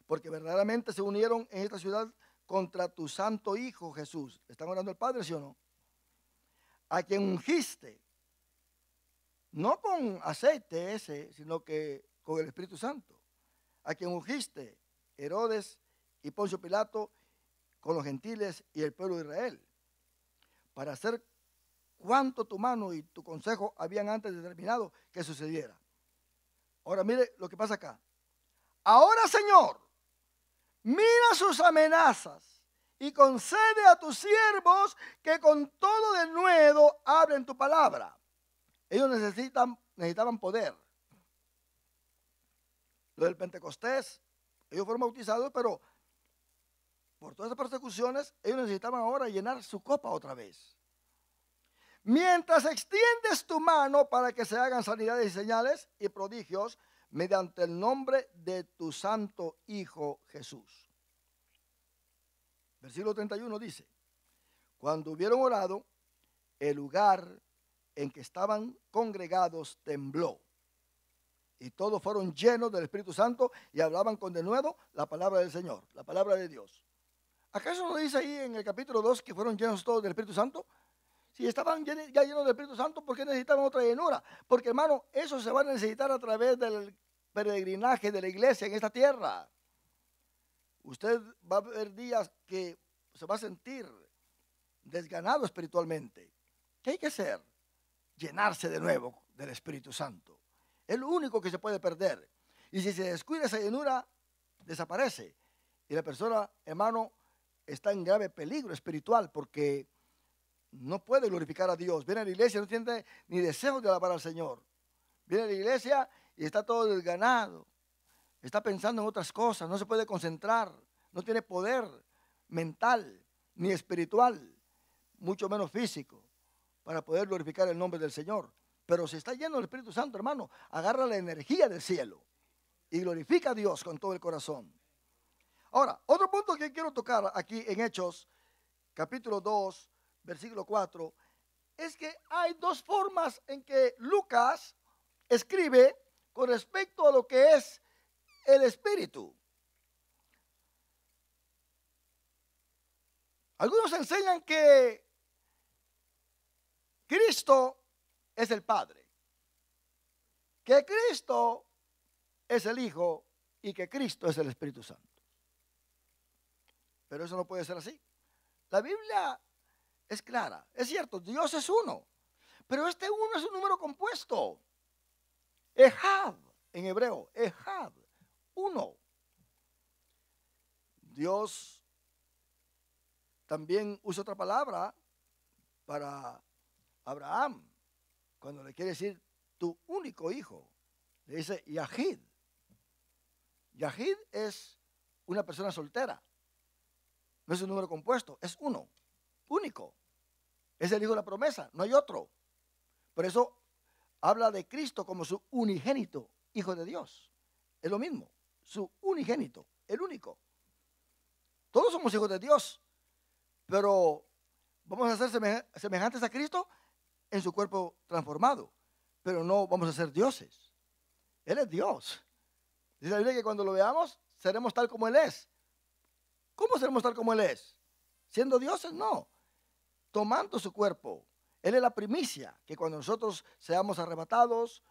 Speaker 1: Porque verdaderamente se unieron en esta ciudad contra tu santo Hijo Jesús. ¿Están orando al Padre, sí o no? A quien ungiste, no con aceite ese, sino que con el Espíritu Santo. A quien ungiste, Herodes y Poncio Pilato, con los gentiles y el pueblo de Israel, para hacer cuanto tu mano y tu consejo habían antes determinado que sucediera. Ahora mire lo que pasa acá. Ahora, Señor, mira sus amenazas y concede a tus siervos que con todo denuedo hablen tu palabra. Ellos necesitaban poder. Lo del Pentecostés, ellos fueron bautizados, pero por todas esas persecuciones, ellos necesitaban ahora llenar su copa otra vez. Mientras extiendes tu mano para que se hagan sanidades y señales y prodigios mediante el nombre de tu santo Hijo Jesús. Versículo 31 dice: cuando hubieron orado, el lugar en que estaban congregados tembló, y todos fueron llenos del Espíritu Santo y hablaban con denuedo la palabra del Señor, la palabra de Dios. ¿Acaso no dice ahí en el capítulo 2 que fueron llenos todos del Espíritu Santo? Si estaban ya llenos del Espíritu Santo, ¿por qué necesitaban otra llenura? Porque, hermano, eso se va a necesitar a través del peregrinaje de la iglesia en esta tierra. Usted va a haber días que se va a sentir desganado espiritualmente. ¿Qué hay que hacer? Llenarse de nuevo del Espíritu Santo. Es lo único que se puede perder. Y si se descuida esa llenura, desaparece. Y la persona, hermano, está en grave peligro espiritual porque no puede glorificar a Dios. Viene a la iglesia, no tiene ni deseo de alabar al Señor. Viene a la iglesia y está todo desganado. Está pensando en otras cosas, no se puede concentrar, no tiene poder mental ni espiritual, mucho menos físico, para poder glorificar el nombre del Señor. Pero si está lleno del Espíritu Santo, hermano, agarra la energía del cielo y glorifica a Dios con todo el corazón. Ahora, otro punto que quiero tocar aquí en Hechos, capítulo 2, versículo 4, es que hay dos formas en que Lucas escribe con respecto a lo que es el Espíritu. Algunos enseñan que Cristo es el Padre, que Cristo es el Hijo y que Cristo es el Espíritu Santo. Pero eso no puede ser así. La Biblia es clara. Es cierto, Dios es uno, pero este uno es un número compuesto. Ejad, en hebreo, Ejad, uno. Dios también usa otra palabra para Abraham, cuando le quiere decir tu único hijo. Le dice Yahid. Yahid es una persona soltera. No es un número compuesto, es uno, único. Es el hijo de la promesa, no hay otro. Por eso habla de Cristo como su unigénito, hijo de Dios. Es lo mismo, su unigénito, el único. Todos somos hijos de Dios, pero vamos a ser semejantes a Cristo en su cuerpo transformado, pero no vamos a ser dioses. Él es Dios. Dice la Biblia que cuando lo veamos, seremos tal como Él es. ¿Cómo seremos tal como Él es? ¿Siendo dioses? No. Tomando su cuerpo. Él es la primicia, que cuando nosotros seamos arrebatados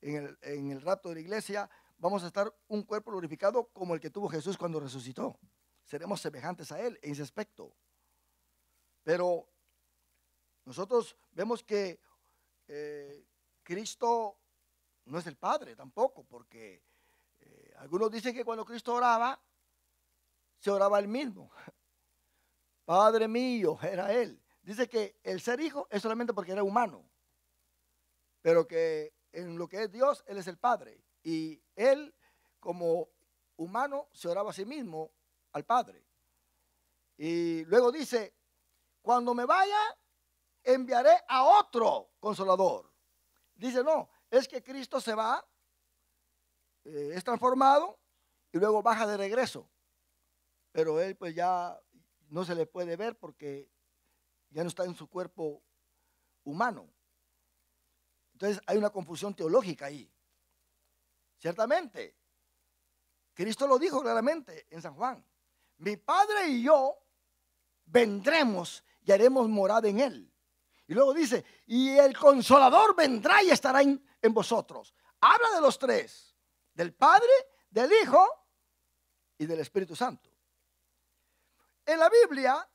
Speaker 1: en el rapto de la iglesia, vamos a estar un cuerpo glorificado como el que tuvo Jesús cuando resucitó. Seremos semejantes a Él en ese aspecto. Pero nosotros vemos que Cristo no es el Padre tampoco, porque algunos dicen que cuando Cristo oraba, se oraba Él mismo. Padre mío, era Él. Dice que el ser hijo es solamente porque era humano, pero que en lo que es Dios, Él es el Padre. Y Él, como humano, se oraba a sí mismo al Padre. Y luego dice, cuando me vaya, enviaré a otro consolador. Dice, no, es que Cristo se va, es transformado y luego baja de regreso. Pero él pues ya no se le puede ver porque ya no está en su cuerpo humano. Entonces hay una confusión teológica ahí. Ciertamente, Cristo lo dijo claramente en San Juan. Mi Padre y yo vendremos y haremos morada en él. Y luego dice, y el Consolador vendrá y estará en vosotros. Habla de los tres, del Padre, del Hijo y del Espíritu Santo. En la Biblia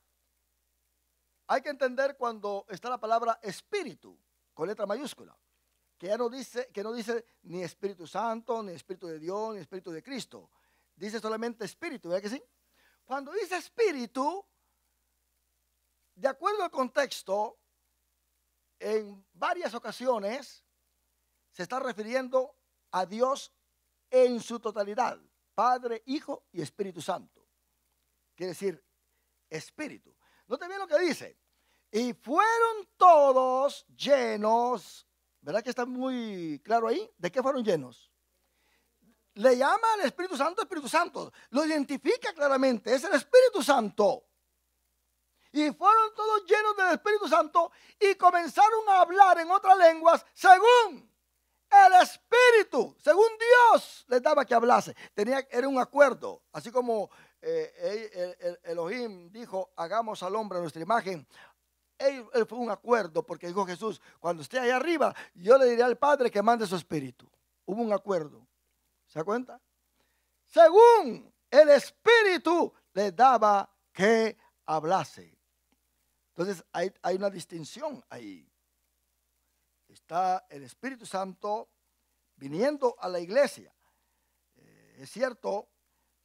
Speaker 1: hay que entender cuando está la palabra Espíritu, con letra mayúscula, que ya no dice ni Espíritu Santo, ni Espíritu de Dios, ni Espíritu de Cristo. Dice solamente Espíritu, ¿verdad que sí? Cuando dice Espíritu, de acuerdo al contexto, en varias ocasiones se está refiriendo a Dios en su totalidad, Padre, Hijo y Espíritu Santo. Quiere decir Espíritu. Note bien lo que dice. Y fueron todos llenos, ¿verdad que está muy claro ahí? ¿De qué fueron llenos? Le llama al Espíritu Santo, lo identifica claramente, es el Espíritu Santo. Y fueron todos llenos del Espíritu Santo y comenzaron a hablar en otras lenguas según el Espíritu, según Dios les daba que hablase. Era un acuerdo, así como Elohim dijo, hagamos al hombre a nuestra imagen. Él fue un acuerdo, porque dijo Jesús, cuando esté allá arriba, yo le diré al Padre que mande su Espíritu. Hubo un acuerdo, ¿se da cuenta? Según el Espíritu les daba que hablase. Entonces hay una distinción ahí. Está el Espíritu Santo viniendo a la iglesia. Es cierto,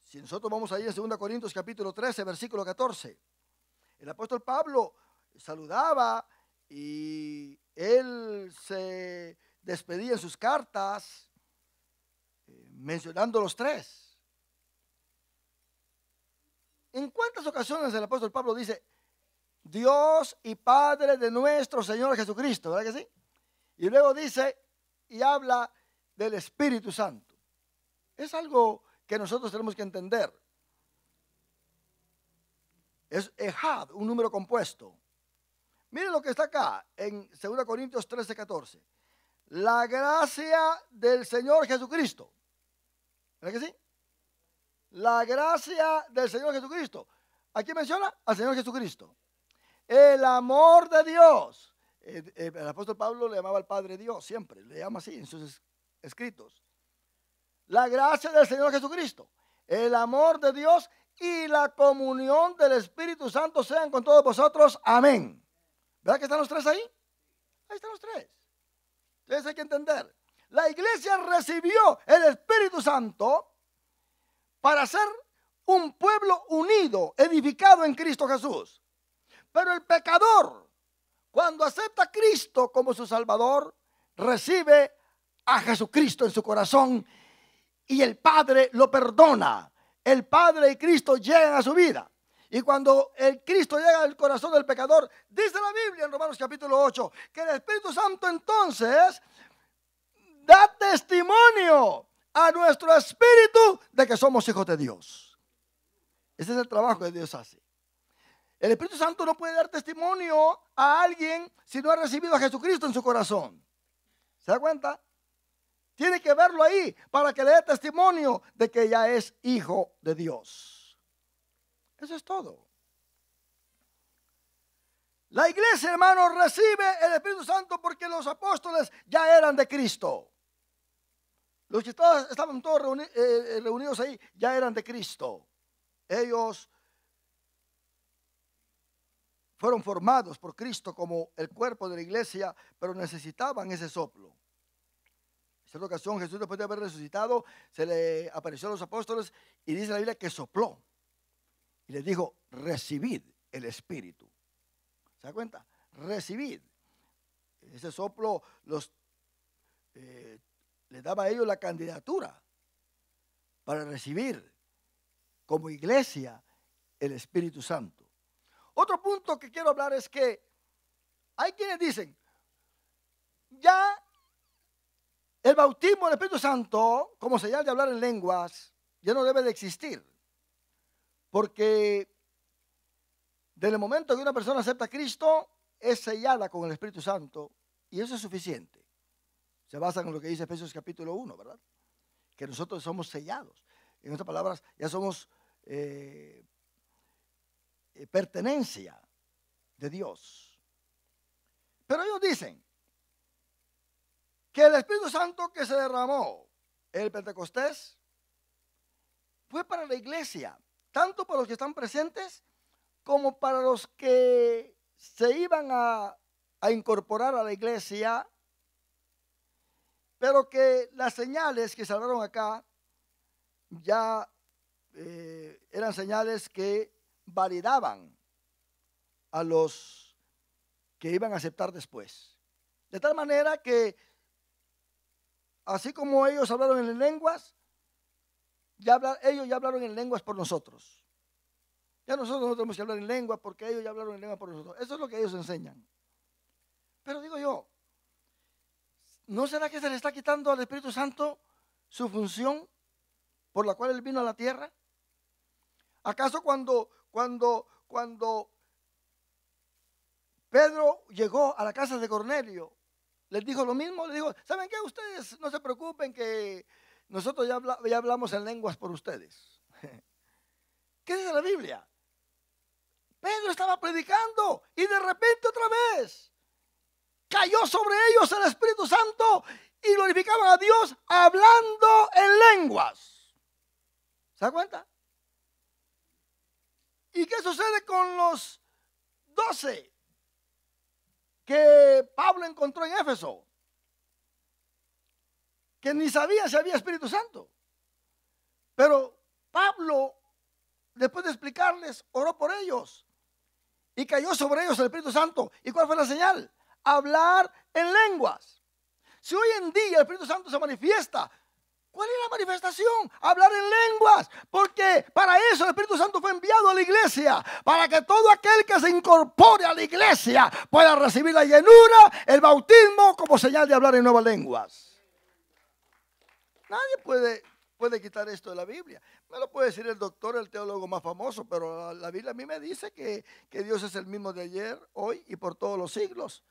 Speaker 1: si nosotros vamos ahí en 2 Corintios capítulo 13, versículo 14, el apóstol Pablo saludaba y él se despedía en sus cartas mencionando los tres. ¿En cuántas ocasiones el apóstol Pablo dice Dios y Padre de nuestro Señor Jesucristo? ¿Verdad que sí? Y luego dice y habla del Espíritu Santo. Es algo que nosotros tenemos que entender. Es Ejad, un número compuesto. Miren lo que está acá en 2 Corintios 13, 14. La gracia del Señor Jesucristo. ¿Verdad que sí? La gracia del Señor Jesucristo. Aquí menciona al Señor Jesucristo. El amor de Dios. El apóstol Pablo le llamaba al Padre Dios siempre. Le llama así en sus escritos. La gracia del Señor Jesucristo. El amor de Dios y la comunión del Espíritu Santo sean con todos vosotros. Amén. ¿Verdad que están los tres ahí? Ahí están los tres. Entonces hay que entender. La iglesia recibió el Espíritu Santo para ser un pueblo unido, edificado en Cristo Jesús. Pero el pecador, cuando acepta a Cristo como su Salvador, recibe a Jesucristo en su corazón y el Padre lo perdona. El Padre y Cristo llegan a su vida. Y cuando el Cristo llega al corazón del pecador, dice la Biblia en Romanos capítulo 8, que el Espíritu Santo entonces da testimonio a nuestro espíritu de que somos hijos de Dios. Ese es el trabajo que Dios hace. El Espíritu Santo no puede dar testimonio a alguien si no ha recibido a Jesucristo en su corazón. ¿Se da cuenta? Tiene que verlo ahí para que le dé testimonio de que ya es hijo de Dios. Eso es todo. La iglesia, hermano, recibe el Espíritu Santo porque los apóstoles ya eran de Cristo. Los que estaban todos reunidos ahí ya eran de Cristo. Ellos fueron formados por Cristo como el cuerpo de la iglesia, pero necesitaban ese soplo. En cierta ocasión Jesús, después de haber resucitado, se le apareció a los apóstoles y dice la Biblia que sopló. Y les dijo, recibid el Espíritu. ¿Se da cuenta? Recibid. Ese soplo les daba a ellos la candidatura para recibir como iglesia el Espíritu Santo. Otro punto que quiero hablar es que hay quienes dicen, ya el bautismo del Espíritu Santo, como señal de hablar en lenguas, ya no debe de existir. Porque desde el momento que una persona acepta a Cristo, es sellada con el Espíritu Santo y eso es suficiente. Se basa en lo que dice Efesios capítulo 1, ¿verdad? Que nosotros somos sellados. En otras palabras, ya somos pertenencia de Dios. Pero ellos dicen que el Espíritu Santo que se derramó en el Pentecostés fue para la iglesia, tanto para los que están presentes como para los que se iban a incorporar a la iglesia, pero que las señales que se hablaron acá ya eran señales que validaban a los que iban a aceptar después. De tal manera que, así como ellos hablaron en lenguas, ellos ya hablaron en lenguas por nosotros. Ya nosotros no tenemos que hablar en lenguas porque ellos ya hablaron en lenguas por nosotros. Eso es lo que ellos enseñan. Pero digo yo, ¿no será que se le está quitando al Espíritu Santo su función por la cual Él vino a la tierra? ¿Acaso cuando Pedro llegó a la casa de Cornelio, les dijo lo mismo? Le dijo, ¿saben qué? Ustedes no se preocupen que nosotros ya hablamos en lenguas por ustedes. ¿Qué dice la Biblia? Pedro estaba predicando y de repente otra vez cayó sobre ellos el Espíritu Santo y glorificaban a Dios hablando en lenguas. ¿Se da cuenta? ¿Y qué sucede con los 12 que Pablo encontró en Éfeso? Que ni sabía si había Espíritu Santo. Pero Pablo, después de explicarles, oró por ellos y cayó sobre ellos el Espíritu Santo. ¿Y cuál fue la señal? Hablar en lenguas. Si hoy en día el Espíritu Santo se manifiesta, ¿cuál es la manifestación? Hablar en lenguas. Porque para eso el Espíritu Santo fue enviado a la iglesia, para que todo aquel que se incorpore a la iglesia pueda recibir la llenura, el bautismo, como señal de hablar en nuevas lenguas. Nadie puede quitar esto de la Biblia. Me lo puede decir el doctor, el teólogo más famoso, pero la Biblia a mí me dice que Dios es el mismo de ayer, hoy y por todos los siglos.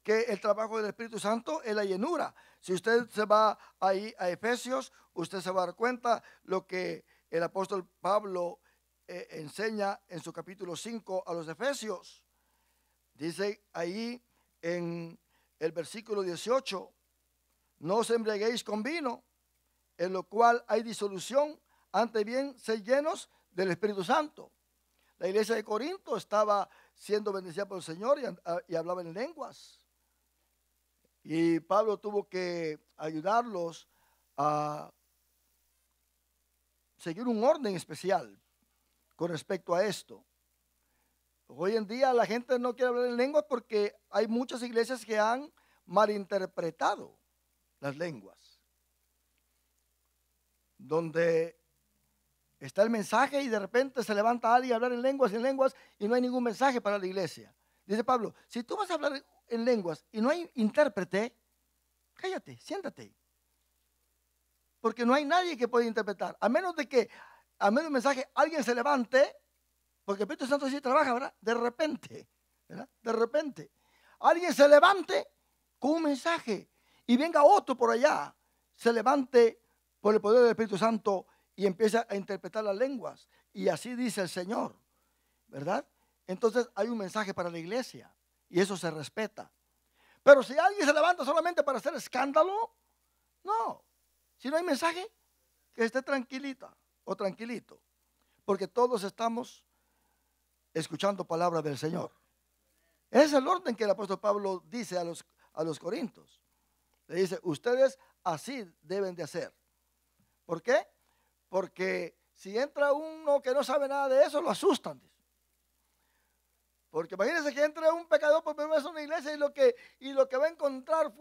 Speaker 1: Que el trabajo del Espíritu Santo es la llenura. Si usted se va ahí a Efesios, usted se va a dar cuenta lo que el apóstol Pablo enseña en su capítulo 5 a los Efesios. Dice ahí en el versículo 18, no os embriaguéis con vino, en lo cual hay disolución, antes bien sed llenos del Espíritu Santo. La iglesia de Corinto estaba siendo bendecida por el Señor y hablaba en lenguas. Y Pablo tuvo que ayudarlos a seguir un orden especial con respecto a esto. Hoy en día la gente no quiere hablar en lenguas porque hay muchas iglesias que han malinterpretado las lenguas. Donde está el mensaje y de repente se levanta alguien a hablar en lenguas y no hay ningún mensaje para la iglesia. Dice Pablo, si tú vas a hablar en lenguas y no hay intérprete, cállate, siéntate. Porque no hay nadie que pueda interpretar. A menos de que, a medio del mensaje, alguien se levante, porque el Espíritu Santo sí trabaja, ¿verdad? De repente, ¿verdad? De repente. Alguien se levante con un mensaje y venga otro por allá, se levante por el poder del Espíritu Santo y empieza a interpretar las lenguas. Y así dice el Señor, ¿verdad? Entonces hay un mensaje para la iglesia. Y eso se respeta. Pero si alguien se levanta solamente para hacer escándalo, no. Si no hay mensaje, que esté tranquilita o tranquilito. Porque todos estamos escuchando palabras del Señor. Ese es el orden que el apóstol Pablo dice a los corintios. Le dice, ustedes así deben de hacer. ¿Por qué? Porque si entra uno que no sabe nada de eso, lo asustan. Porque imagínense que entre un pecador por primera vez a una iglesia y lo que va a encontrar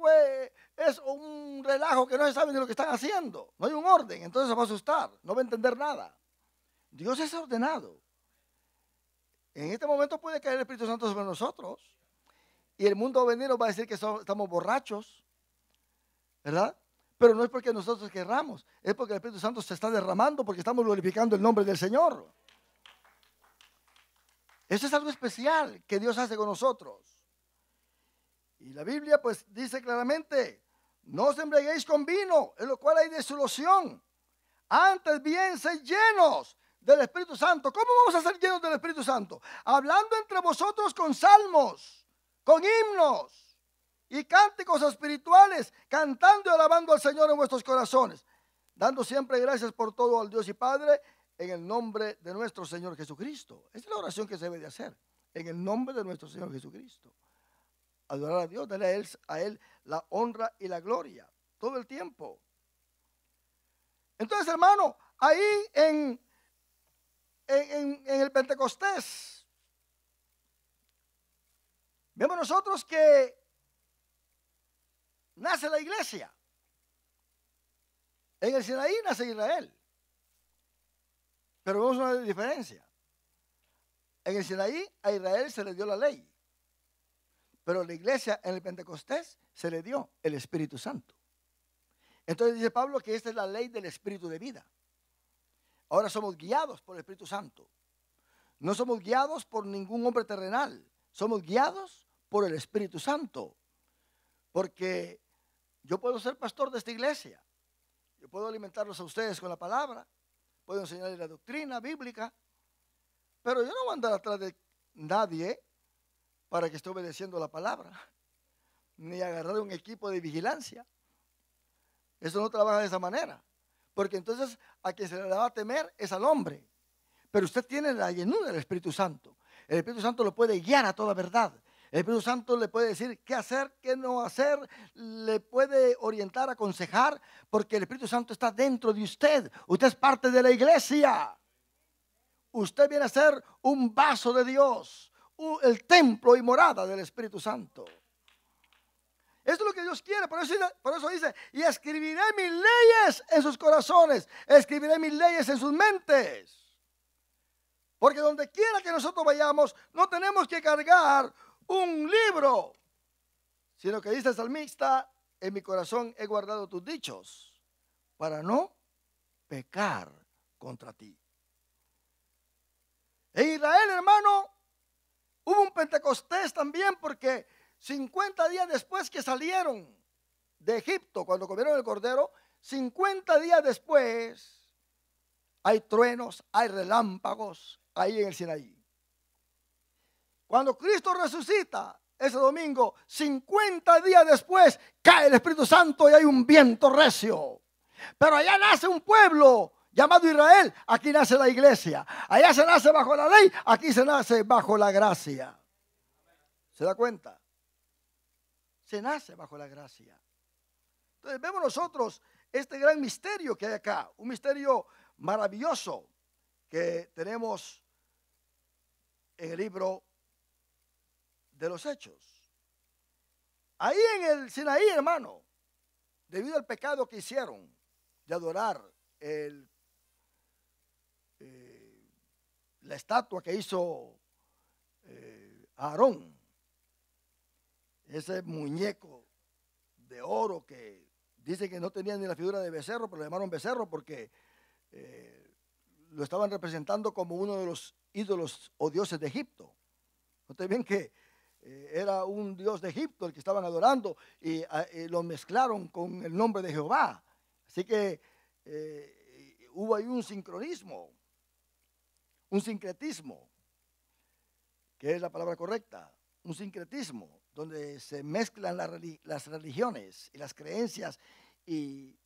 Speaker 1: es un relajo que no se sabe ni lo que están haciendo. No hay un orden, entonces se va a asustar, no va a entender nada. Dios es ordenado. En este momento puede caer el Espíritu Santo sobre nosotros. Y el mundo va a venir nos va a decir que estamos borrachos, ¿verdad? Pero no es porque nosotros querramos, es porque el Espíritu Santo se está derramando, porque estamos glorificando el nombre del Señor. Eso es algo especial que Dios hace con nosotros. Y la Biblia pues dice claramente, no os embriaguéis con vino, en lo cual hay disolución. Antes bien, sed llenos del Espíritu Santo. ¿Cómo vamos a ser llenos del Espíritu Santo? Hablando entre vosotros con salmos, con himnos y cánticos espirituales, cantando y alabando al Señor en vuestros corazones, dando siempre gracias por todo al Dios y Padre, en el nombre de nuestro Señor Jesucristo. Esa es la oración que se debe de hacer, en el nombre de nuestro Señor Jesucristo. Adorar a Dios, darle a Él la honra y la gloria, todo el tiempo. Entonces, hermano, ahí en el Pentecostés, vemos nosotros que nace la iglesia. En el Sinaí nace Israel. Pero vemos una diferencia. En el Sinaí a Israel se le dio la ley. Pero a la iglesia en el Pentecostés se le dio el Espíritu Santo. Entonces dice Pablo que esta es la ley del Espíritu de vida. Ahora somos guiados por el Espíritu Santo. No somos guiados por ningún hombre terrenal. Somos guiados por el Espíritu Santo. Porque yo puedo ser pastor de esta iglesia. Yo puedo alimentarlos a ustedes con la palabra. Puedo enseñarles la doctrina bíblica. Pero yo no voy a andar atrás de nadie para que esté obedeciendo la palabra. Ni agarrar un equipo de vigilancia. Eso no trabaja de esa manera. Porque entonces a quien se le va a temer es al hombre. Pero usted tiene la llenura del Espíritu Santo. El Espíritu Santo lo puede guiar a toda verdad. El Espíritu Santo le puede decir qué hacer, qué no hacer. Le puede orientar, aconsejar. Porque el Espíritu Santo está dentro de usted. Usted es parte de la iglesia. Usted viene a ser un vaso de Dios. El templo y morada del Espíritu Santo. Esto es lo que Dios quiere, por eso dice, y escribiré mis leyes en sus corazones, escribiré mis leyes en sus mentes. Porque donde quiera que nosotros vayamos, no tenemos que cargar un libro, sino que dice el salmista, en mi corazón he guardado tus dichos, para no pecar contra ti. En Israel, hermano, hubo un Pentecostés también, porque 50 días después que salieron de Egipto, cuando comieron el cordero, 50 días después hay truenos, hay relámpagos ahí en el Sinaí. Cuando Cristo resucita ese domingo, 50 días después cae el Espíritu Santo y hay un viento recio. Pero allá nace un pueblo llamado Israel, aquí nace la iglesia. Allá se nace bajo la ley, aquí se nace bajo la gracia. ¿Se da cuenta? Se nace bajo la gracia. Entonces vemos nosotros este gran misterio que hay acá, un misterio maravilloso que tenemos en el libro de los Hechos. Ahí en el Sinaí, hermano, debido al pecado que hicieron de adorar la estatua que hizo Aarón, ese muñeco de oro que dice que no tenía ni la figura de becerro, pero le llamaron becerro porque lo estaban representando como uno de los ídolos o dioses de Egipto. Ustedes ven que era un dios de Egipto el que estaban adorando y lo mezclaron con el nombre de Jehová. Así que hubo ahí un sincronismo, un sincretismo, que es la palabra correcta, un sincretismo, donde se mezclan las religiones y las creencias y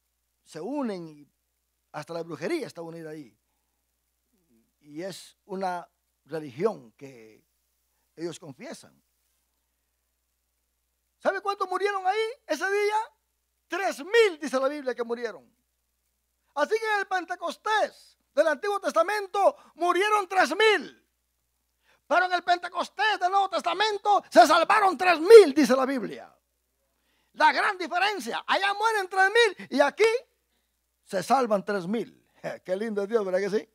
Speaker 1: se unen, y hasta la brujería está unida ahí. Y es una religión que ellos confiesan. ¿Sabe cuántos murieron ahí ese día? 3,000 dice la Biblia que murieron. Así que en el Pentecostés del Antiguo Testamento murieron 3,000. Pero en el Pentecostés del Nuevo Testamento se salvaron 3,000, dice la Biblia. La gran diferencia, allá mueren 3,000 y aquí se salvan 3,000. Qué lindo es Dios, ¿verdad que sí?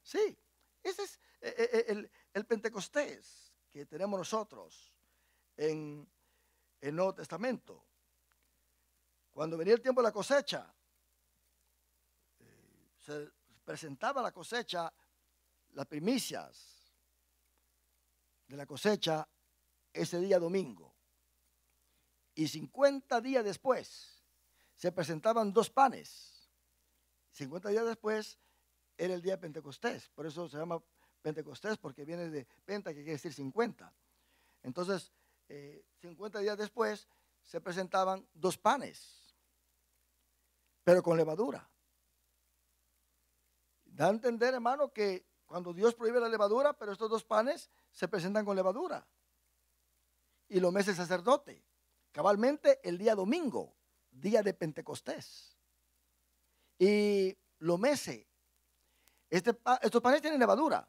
Speaker 1: Sí, ese el Pentecostés que tenemos nosotros en el Nuevo Testamento. Cuando venía el tiempo de la cosecha, se presentaba la cosecha, las primicias de la cosecha ese día domingo. Y 50 días después se presentaban 2 panes. 50 días después era el día de Pentecostés. Por eso se llama Pentecostés, porque viene de penta, que quiere decir 50. Entonces, 50 días después se presentaban 2 panes, pero con levadura. Da a entender, hermano, que cuando Dios prohíbe la levadura, pero estos 2 panes se presentan con levadura. Y lo mece el sacerdote, cabalmente el día domingo, día de Pentecostés. Y lo mece. Estos panes tienen levadura.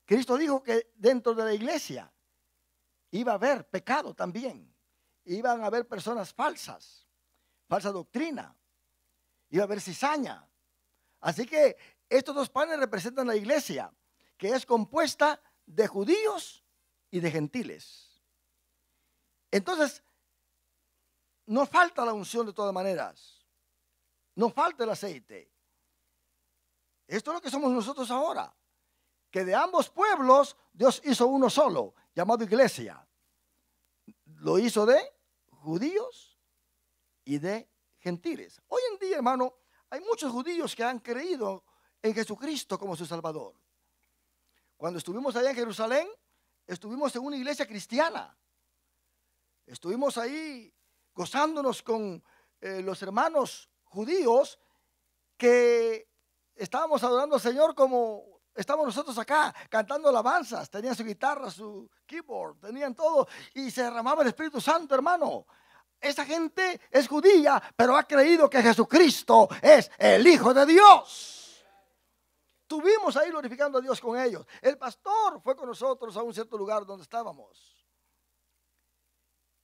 Speaker 1: Cristo dijo que dentro de la iglesia iba a haber pecado también. Iban a haber personas falsas, falsa doctrina. Iba a haber cizaña. Así que estos 2 panes representan la iglesia, que es compuesta de judíos y de gentiles. Entonces, no falta la unción de todas maneras. No falta el aceite. Esto es lo que somos nosotros ahora. Que de ambos pueblos Dios hizo uno solo, llamado iglesia. Lo hizo de judíos y de gentiles. Hoy en día, hermano, hay muchos judíos que han creído en Jesucristo como su Salvador. Cuando estuvimos allá en Jerusalén, estuvimos en una iglesia cristiana. Estuvimos ahí gozándonos con los hermanos judíos que estábamos adorando al Señor como estamos nosotros acá, cantando alabanzas. Tenían su guitarra, su keyboard, tenían todo y se derramaba el Espíritu Santo, hermano. Esa gente es judía, pero ha creído que Jesucristo es el Hijo de Dios. Estuvimos ahí glorificando a Dios con ellos. El pastor fue con nosotros a un cierto lugar donde estábamos.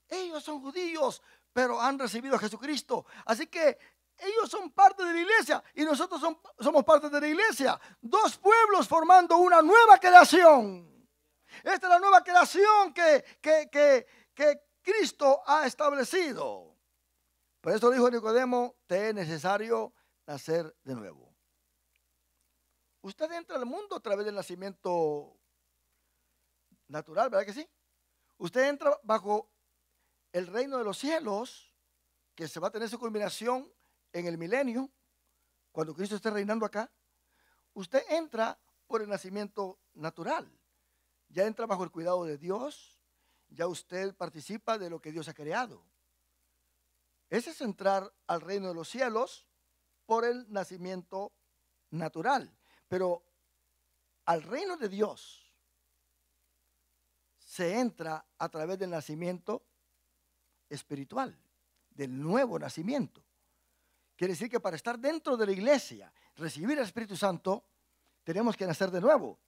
Speaker 1: Ellos son judíos, pero han recibido a Jesucristo. Así que ellos son parte de la iglesia y nosotros somos parte de la iglesia. 2 pueblos formando una nueva creación. Esta es la nueva creación que Cristo ha establecido. Por eso dijo Nicodemo, te es necesario nacer de nuevo. Usted entra al mundo a través del nacimiento natural, ¿verdad que sí? Usted entra bajo el reino de los cielos, que se va a tener su culminación en el milenio, cuando Cristo esté reinando acá. Usted entra por el nacimiento natural. Ya entra bajo el cuidado de Dios. Ya usted participa de lo que Dios ha creado. Ese es entrar al reino de los cielos por el nacimiento natural. Pero al reino de Dios se entra a través del nacimiento espiritual, del nuevo nacimiento. Quiere decir que para estar dentro de la iglesia, recibir el Espíritu Santo, tenemos que nacer de nuevo.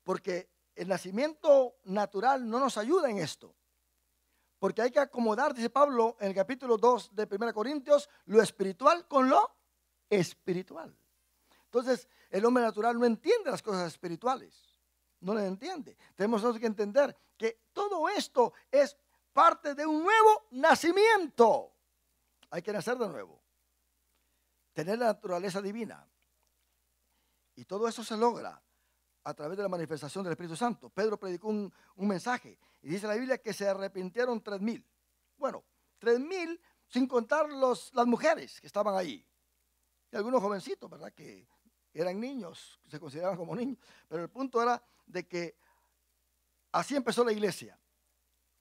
Speaker 1: Porque el nacimiento natural no nos ayuda en esto. Porque hay que acomodar, dice Pablo en el capítulo 2 de 1 Corintios, lo espiritual con lo espiritual. Entonces, el hombre natural no entiende las cosas espirituales. No las entiende. Tenemos nosotros que entender que todo esto es parte de un nuevo nacimiento. Hay que nacer de nuevo. Tener la naturaleza divina. Y todo eso se logra a través de la manifestación del Espíritu Santo. Pedro predicó un mensaje y dice la Biblia que se arrepintieron 3,000. Bueno, 3,000 sin contar las mujeres que estaban ahí. Y algunos jovencitos, ¿verdad? Que eran niños, se consideraban como niños. Pero el punto era de que así empezó la iglesia,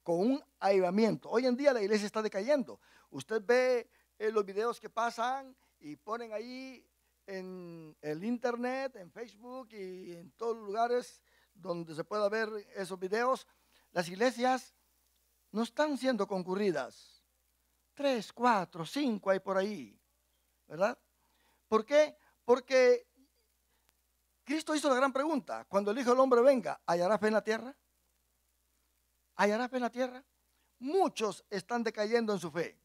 Speaker 1: con un avivamiento. Hoy en día la iglesia está decayendo. Usted ve los videos que pasan y ponen ahí en el internet, en Facebook y en todos los lugares donde se pueda ver esos videos. Las iglesias no están siendo concurridas. 3, 4, 5 hay por ahí, ¿verdad? ¿Por qué? Porque Cristo hizo la gran pregunta. Cuando el Hijo del Hombre venga, ¿hallará fe en la tierra? ¿Hallará fe en la tierra? Muchos están decayendo en su fe.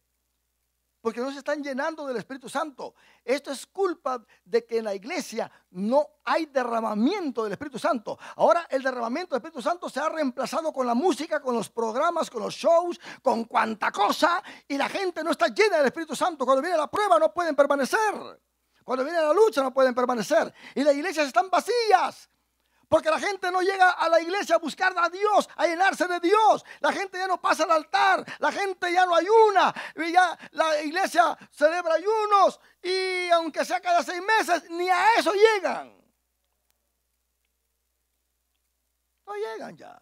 Speaker 1: porque no se están llenando del Espíritu Santo. Esto es culpa de que en la iglesia no hay derramamiento del Espíritu Santo. Ahora el derramamiento del Espíritu Santo se ha reemplazado con la música, con los programas, con los shows, con cuanta cosa, y la gente no está llena del Espíritu Santo. Cuando viene la prueba no pueden permanecer. Cuando viene la lucha no pueden permanecer. Y las iglesias están vacías. Porque la gente no llega a la iglesia a buscar a Dios, a llenarse de Dios. La gente ya no pasa al altar, la gente ya no ayuna. Y ya la iglesia celebra ayunos y aunque sea cada 6 meses, ni a eso llegan. No llegan ya.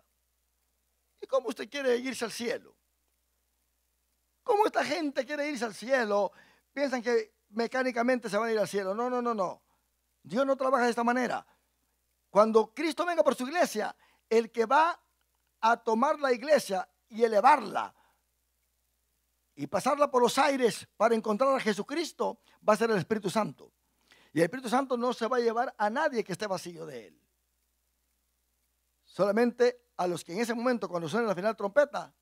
Speaker 1: ¿Y cómo usted quiere irse al cielo? ¿Cómo esta gente quiere irse al cielo? Piensan que mecánicamente se van a ir al cielo. No, no, no, no. Dios no trabaja de esta manera. Cuando Cristo venga por su iglesia, el que va a tomar la iglesia y elevarla y pasarla por los aires para encontrar a Jesucristo, va a ser el Espíritu Santo. Y el Espíritu Santo no se va a llevar a nadie que esté vacío de él. Solamente a los que en ese momento, cuando suene la final trompeta,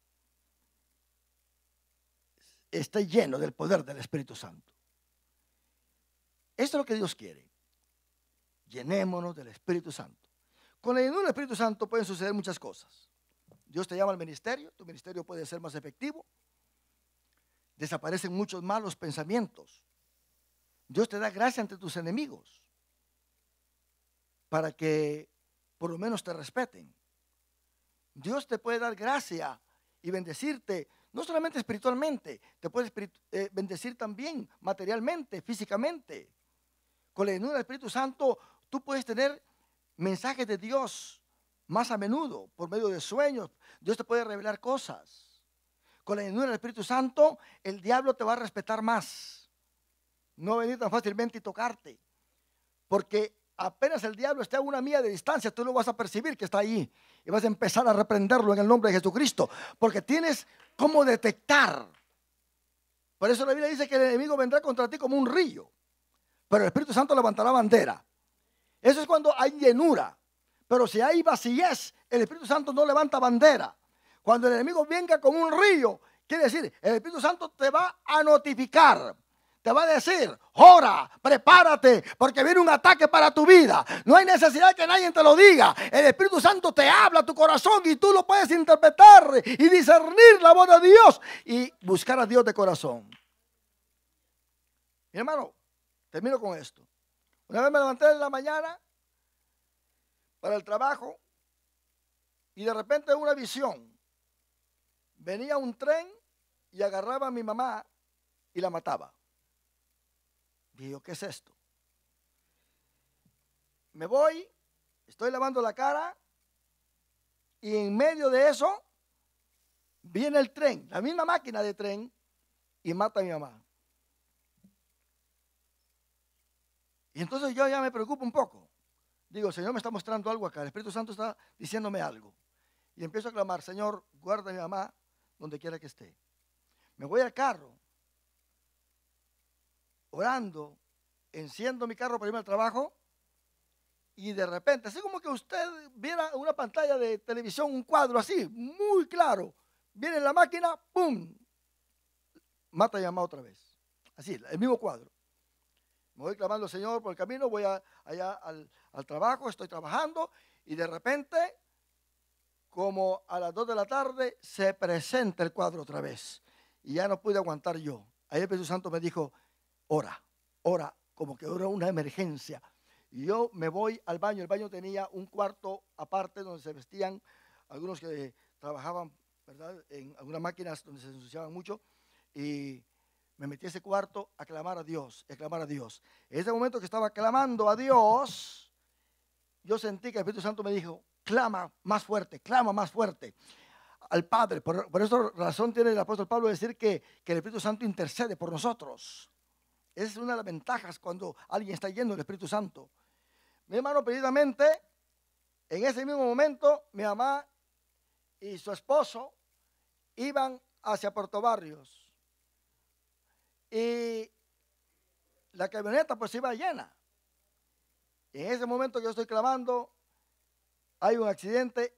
Speaker 1: esté lleno del poder del Espíritu Santo. Esto es lo que Dios quiere. Llenémonos del Espíritu Santo. Con la llenura del Espíritu Santo pueden suceder muchas cosas. Dios te llama al ministerio, tu ministerio puede ser más efectivo. Desaparecen muchos malos pensamientos. Dios te da gracia ante tus enemigos para que por lo menos te respeten. Dios te puede dar gracia y bendecirte, no solamente espiritualmente, te puede bendecir también materialmente, físicamente. Con la llenura del Espíritu Santo, tú puedes tener mensajes de Dios más a menudo, por medio de sueños. Dios te puede revelar cosas. Con la llenura del Espíritu Santo, el diablo te va a respetar más. No va a venir tan fácilmente y tocarte. Porque apenas el diablo esté a una milla de distancia, tú lo vas a percibir que está ahí. Y vas a empezar a reprenderlo en el nombre de Jesucristo. Porque tienes cómo detectar. Por eso la Biblia dice que el enemigo vendrá contra ti como un río. Pero el Espíritu Santo levantará bandera. Eso es cuando hay llenura. Pero si hay vacíez, el Espíritu Santo no levanta bandera. Cuando el enemigo venga como un río, quiere decir, el Espíritu Santo te va a notificar. Te va a decir, ora, prepárate, porque viene un ataque para tu vida. No hay necesidad que nadie te lo diga. El Espíritu Santo te habla a tu corazón y tú lo puedes interpretar y discernir la voz de Dios y buscar a Dios de corazón. Mi hermano, termino con esto. Una vez me levanté en la mañana para el trabajo y de repente una visión. Venía un tren y agarraba a mi mamá y la mataba. Dije yo, ¿qué es esto? Me voy, estoy lavando la cara y en medio de eso viene el tren, la misma máquina de tren, y mata a mi mamá. Y entonces yo ya me preocupo un poco. Digo, Señor me está mostrando algo acá, el Espíritu Santo está diciéndome algo. Y empiezo a clamar, Señor, guarda a mi mamá donde quiera que esté. Me voy al carro, orando, enciendo mi carro para irme al trabajo y de repente, así como que usted viera una pantalla de televisión, un cuadro así, muy claro, viene la máquina, ¡pum!, mata a mi mamá otra vez. Así, el mismo cuadro. Me voy clamando al Señor por el camino, voy allá al trabajo, estoy trabajando y de repente, como a las 2 de la tarde, se presenta el cuadro otra vez. Y ya no pude aguantar yo. Ahí el Espíritu Santo me dijo, ora, ora, como que era una emergencia. Y yo me voy al baño. El baño tenía un cuarto aparte donde se vestían algunos que trabajaban, ¿verdad?, en algunas máquinas donde se ensuciaban mucho. Y me metí a ese cuarto a clamar a Dios, a clamar a Dios. En ese momento que estaba clamando a Dios, yo sentí que el Espíritu Santo me dijo, clama más fuerte al Padre. Por esa razón tiene el apóstol Pablo de decir que el Espíritu Santo intercede por nosotros. Esa es una de las ventajas cuando alguien está lleno del Espíritu Santo. Mi hermano, precisamente, en ese mismo momento, mi mamá y su esposo iban hacia Puerto Barrios. Y la camioneta pues iba llena. En ese momento que yo estoy clamando, hay un accidente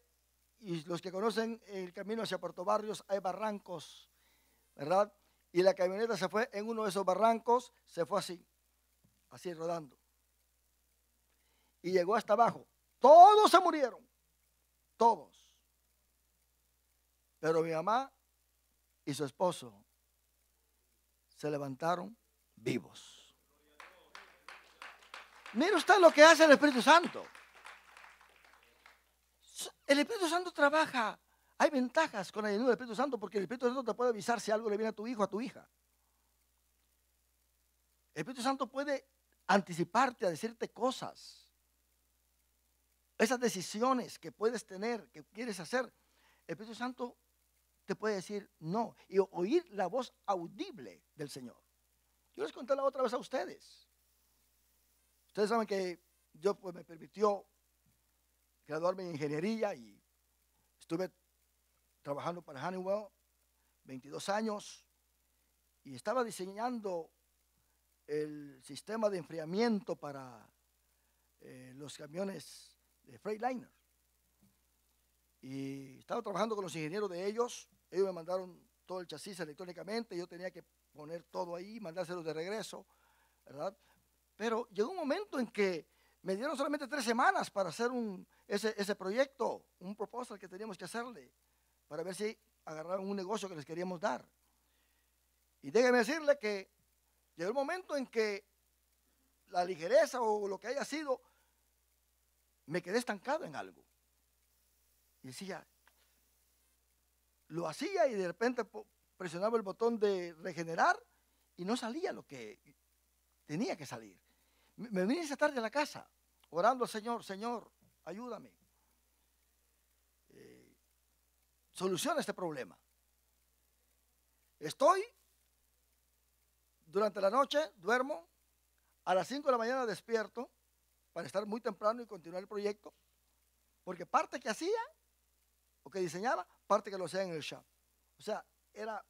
Speaker 1: y los que conocen el camino hacia Puerto Barrios hay barrancos, ¿verdad? Y la camioneta se fue en uno de esos barrancos, se fue así, así rodando. Y llegó hasta abajo. Todos se murieron, todos. Pero mi mamá y su esposo se levantaron vivos. Mire usted lo que hace el Espíritu Santo. El Espíritu Santo trabaja. Hay ventajas con la llenura del Espíritu Santo porque el Espíritu Santo te puede avisar si algo le viene a tu hijo o a tu hija. El Espíritu Santo puede anticiparte a decirte cosas. Esas decisiones que puedes tener, que quieres hacer, el Espíritu Santo te puede decir no y oír la voz audible del Señor. Yo les conté la otra vez a ustedes. Ustedes saben que Dios pues, me permitió graduarme en ingeniería y estuve trabajando para Honeywell 22 años y estaba diseñando el sistema de enfriamiento para los camiones de Freightliner. Y estaba trabajando con los ingenieros de ellos. Ellos me mandaron todo el chasis electrónicamente. Yo tenía que poner todo ahí, mandárselos de regreso, ¿verdad? Pero llegó un momento en que me dieron solamente 3 semanas para hacer ese proyecto, un proposal que teníamos que hacerle, para ver si agarraban un negocio que les queríamos dar. Y déjeme decirle que llegó el momento en que la ligereza o lo que haya sido, me quedé estancado en algo. Y decía, lo hacía y de repente presionaba el botón de regenerar y no salía lo que tenía que salir. Me vine esa tarde a la casa orando al Señor, Señor, ayúdame. Soluciona este problema. Estoy durante la noche, duermo, a las 5 de la mañana despierto para estar muy temprano y continuar el proyecto, porque parte que hacía o que diseñaba, parte que lo hacía en el shop. O sea, era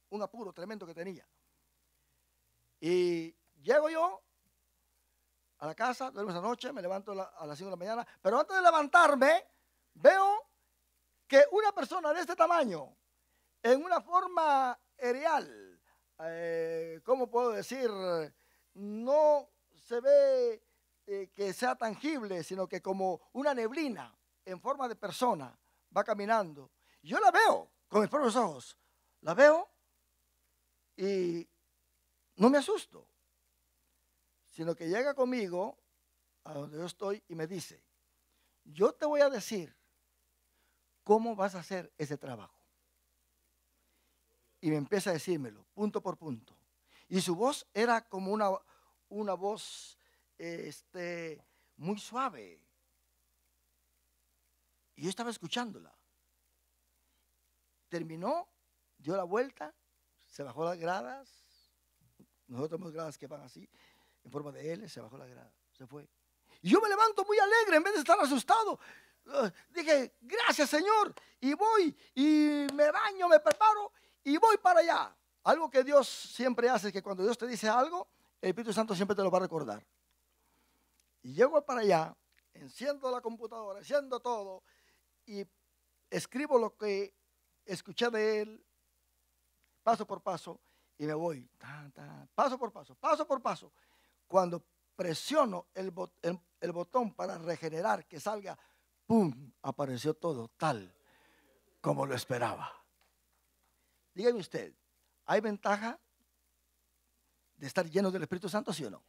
Speaker 1: un apuro tremendo que tenía. Y llego yo a la casa, duermo esa noche, me levanto a las 5 de la mañana, pero antes de levantarme, veo que una persona de este tamaño, en una forma aerial, ¿cómo puedo decir? No se ve que sea tangible, sino que como una neblina en forma de persona va caminando. Yo la veo con mis propios ojos, la veo y no me asusto, sino que llega conmigo a donde yo estoy y me dice, yo te voy a decir cómo vas a hacer ese trabajo. Y me empieza a decírmelo, punto por punto. Y su voz era como una voz muy suave. Y yo estaba escuchándola. Terminó, dio la vuelta, se bajó las gradas. Nosotros tenemos gradas que van así, en forma de L, se bajó la grada, se fue. Y yo me levanto muy alegre en vez de estar asustado. Dije, gracias Señor. Y voy, y me baño, me preparo y voy para allá. Algo que Dios siempre hace es que cuando Dios te dice algo, el Espíritu Santo siempre te lo va a recordar. Y llego para allá, enciendo la computadora, enciendo todo y escribo lo que escuché de él, paso por paso, y me voy, paso por paso, paso por paso. Cuando presiono el botón para regenerar, que salga, ¡pum!, apareció todo tal como lo esperaba. Dígame usted, ¿hay ventaja de estar lleno del Espíritu Santo, sí o no?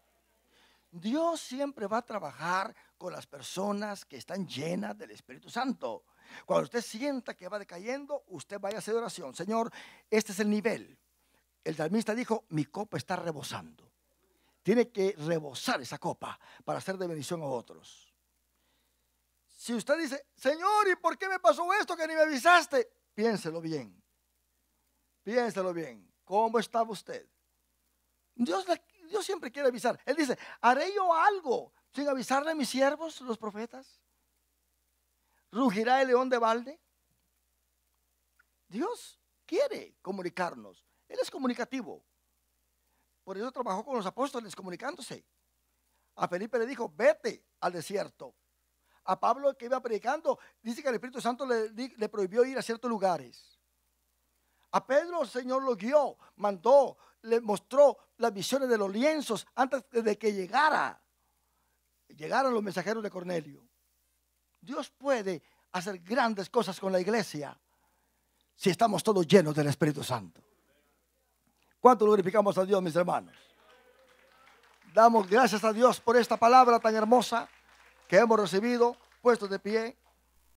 Speaker 1: Dios siempre va a trabajar con las personas que están llenas del Espíritu Santo. Cuando usted sienta que va decayendo, usted vaya a hacer oración. Señor, este es el nivel. El salmista dijo, mi copa está rebosando. Tiene que rebosar esa copa para ser de bendición a otros. Si usted dice, Señor, ¿y por qué me pasó esto que ni me avisaste? Piénselo bien. Piénselo bien. ¿Cómo estaba usted? Dios siempre quiere avisar. Él dice, ¿haré yo algo sin avisarle a mis siervos, los profetas? ¿Rugirá el león de balde? Dios quiere comunicarnos. Él es comunicativo. Por eso trabajó con los apóstoles comunicándose. A Felipe le dijo, vete al desierto. A Pablo, que iba predicando, dice que el Espíritu Santo le prohibió ir a ciertos lugares. A Pedro el Señor lo guió, mandó, le mostró las visiones de los lienzos antes de que llegaran los mensajeros de Cornelio. Dios puede hacer grandes cosas con la iglesia si estamos todos llenos del Espíritu Santo. ¿Cuánto glorificamos a Dios, mis hermanos? Damos gracias a Dios por esta palabra tan hermosa que hemos recibido, puestos de pie.